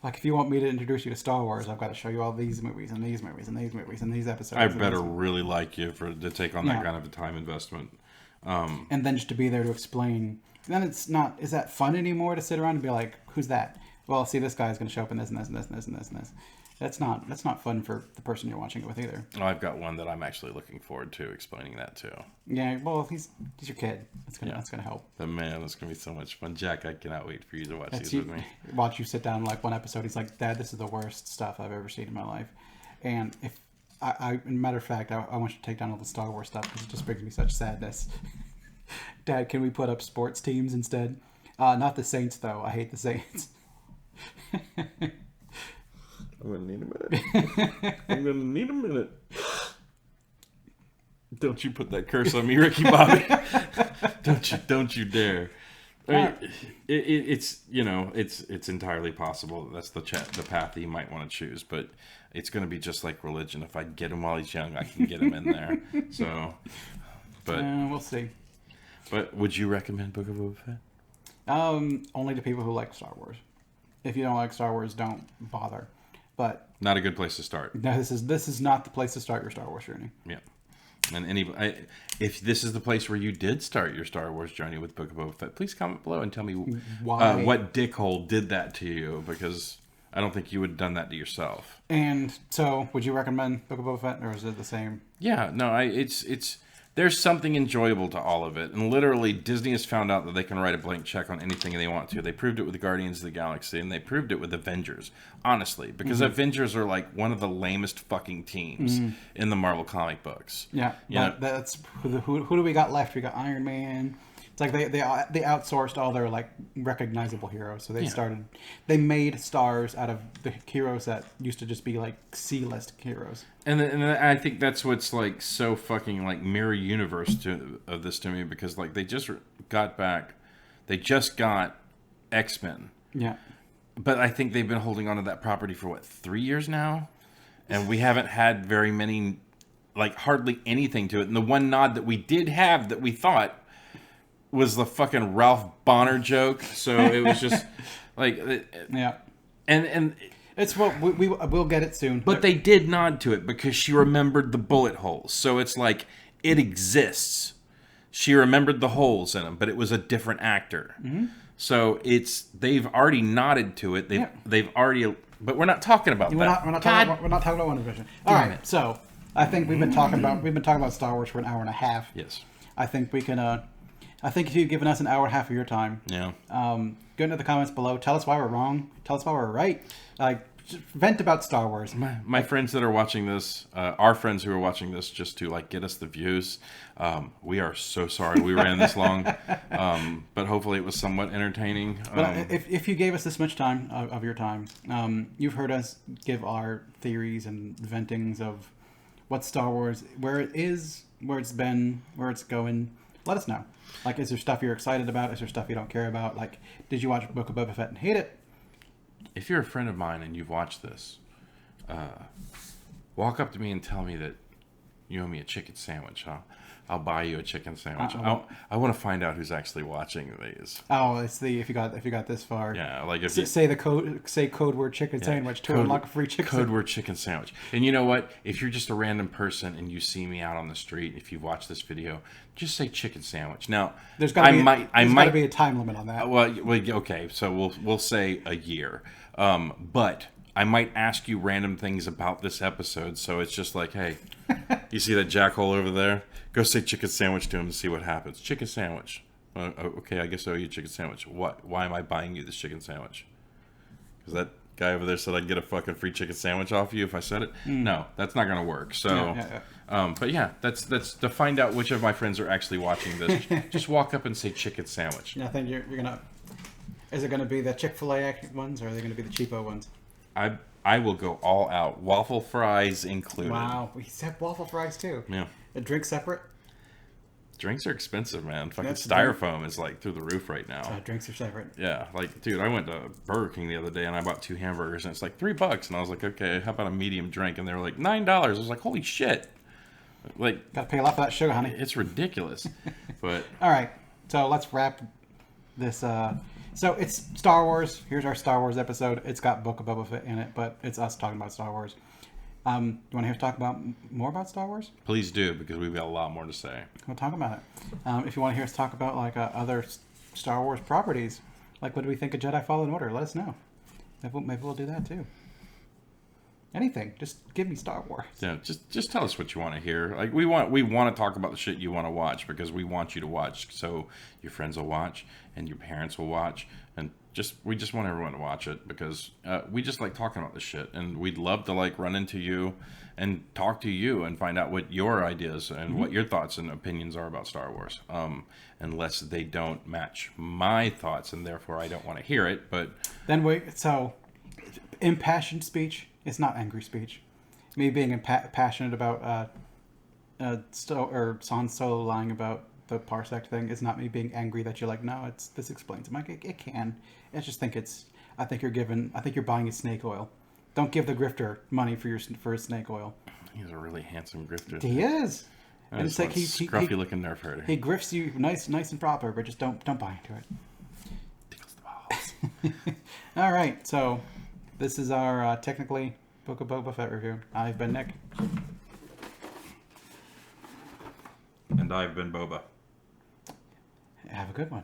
Like, if you want me to introduce you to Star Wars, I've got to show you all these movies and these movies and these movies and these episodes. I better really like you to take on that kind of a time investment. And then just to be there to explain. Then it's not, is that fun anymore to sit around and be like, who's that? Well, see, this guy's going to show up in this and this and this and this and this and this. That's not fun for the person you're watching it with either. Oh, I've got one that I'm actually looking forward to explaining that too. Yeah, well, he's your kid. That's gonna help. But man, it's gonna be so much fun, Jack. I cannot wait for you to watch these with me. Watch you sit down like one episode. He's like, Dad, this is the worst stuff I've ever seen in my life. And matter of fact, I want you to take down all the Star Wars stuff because it just brings me such sadness. Dad, can we put up sports teams instead? Not the Saints, though. I hate the Saints. I'm gonna need a minute. Don't you put that curse on me, Ricky Bobby? Don't you dare. I mean, it's entirely possible that's the path that you might want to choose, but it's going to be just like religion. If I get him while he's young, I can get him in there. So, but we'll see. But would you recommend Book of Boba Fett? Only to people who like Star Wars. If you don't like Star Wars, don't bother. But not a good place to start. No, this is not the place to start your Star Wars journey. Yeah. And if this is the place where you did start your Star Wars journey with Book of Boba Fett, please comment below and tell me why, what dickhole did that to you, because I don't think you would have done that to yourself. And so, would you recommend Book of Boba Fett, or is it the same? Yeah, no, it's there's something enjoyable to all of it, and literally Disney has found out that they can write a blank check on anything they want to. They proved it with the Guardians of the Galaxy, and they proved it with Avengers, honestly, because Avengers are like one of the lamest fucking teams in the Marvel comic books. Yeah, that's who do we got left? We got Iron Man. It's like they outsourced all their like recognizable heroes, so they made stars out of the heroes that used to just be like C-list heroes. And I think that's what's like so fucking like mirror universe of this to me, because like they just got X-Men. Yeah, but I think they've been holding on to that property for 3 years now, and we haven't had very many, like hardly anything to it. And the one nod that we did have that we thought was the fucking Ralph Bonner joke. So it was just like, yeah, and it's what we'll get it soon. But they did nod to it because she remembered the bullet holes. So it's like it exists. She remembered the holes in them, but it was a different actor. Mm-hmm. So they've already nodded to it. They've already, but we're not talking about that. We're not talking about WandaVision. All right, so I think we've been talking about Star Wars for an hour and a half. Yes. I think we can. I think if you've given us an hour and a half of your time, go into the comments below. Tell us why we're wrong. Tell us why we're right. Just vent about Star Wars. My friends that are watching this, our friends who are watching this just to like get us the views, we are so sorry we ran this long, but hopefully it was somewhat entertaining. But if you gave us this much time of your time, you've heard us give our theories and ventings of what Star Wars, where it is, where it's been, where it's going. Let us know. Like, is there stuff you're excited about? Is there stuff you don't care about? Like, did you watch Book of Boba Fett and hate it? If you're a friend of mine and you've watched this, walk up to me and tell me that you owe me a chicken sandwich. I'll buy you a chicken sandwich. I want to find out who's actually watching these. Oh, it's if you got this far. Yeah, like if say code word chicken sandwich to unlock a free chicken. Code word chicken sandwich. And you know what? If you're just a random person and you see me out on the street, if you've watched this video, just say chicken sandwich. Now, there's got to be a time limit on that. Well, okay, so we'll say a year. But I might ask you random things about this episode, so it's just like, hey, you see that jackhole over there? Go say chicken sandwich to him and see what happens. Chicken sandwich. Okay, I guess I owe you a chicken sandwich. What? Why am I buying you this chicken sandwich? Because that guy over there said I'd get a fucking free chicken sandwich off you if I said it? No, that's not going to work. So, but yeah, that's to find out which of my friends are actually watching this. Just walk up and say chicken sandwich. Yeah, I think you're going to... Is it going to be the Chick-fil-A ones, or are they going to be the cheapo ones? I will go all out. Waffle fries included. Wow, we have waffle fries too. Yeah. A drink separate? Drinks are expensive, man. Fucking styrofoam is like through the roof right now. Drinks are separate. Yeah, like, dude, I went to Burger King the other day and I bought 2 hamburgers and it's like $3, and I was like, okay, how about a medium drink? And they were like $9. I was like, holy shit! Like, gotta pay a lot for that sugar, honey. It's ridiculous. But all right, so let's wrap this. So it's Star Wars. Here's our Star Wars episode. It's got Book of Boba Fett in it, but it's us talking about Star Wars. You want to hear us talk more about Star Wars? Please do, because we've got a lot more to say. We'll talk about it. If you want to hear us talk about like other Star Wars properties, like what do we think of Jedi Fallen Order? Let us know. Maybe we'll do that too. Anything. Just give me Star Wars. Yeah, just tell us what you want to hear. Like we want to talk about the shit you want to watch because we want you to watch. So your friends will watch and your parents will watch, and we just want everyone to watch it because we just like talking about this shit, and we'd love to like run into you and talk to you and find out what your ideas and what your thoughts and opinions are about Star Wars. Unless they don't match my thoughts, and therefore I don't want to hear it. But then so impassioned speech is not angry speech. Me being passionate about Han Solo lying about the parsec thing is not me being angry that you're like, no, this explains it. I'm like, it can. I just think I think you're buying his snake oil. Don't give the grifter money for his snake oil. He's a really handsome grifter. He is. And it's like he scruffy looking nerf herder. He grifts you nice and proper, but just don't buy into it. Tickles the balls. All right, so this is our technically Book of Boba Fett review. I've been Nick. And I've been Boba. Have a good one.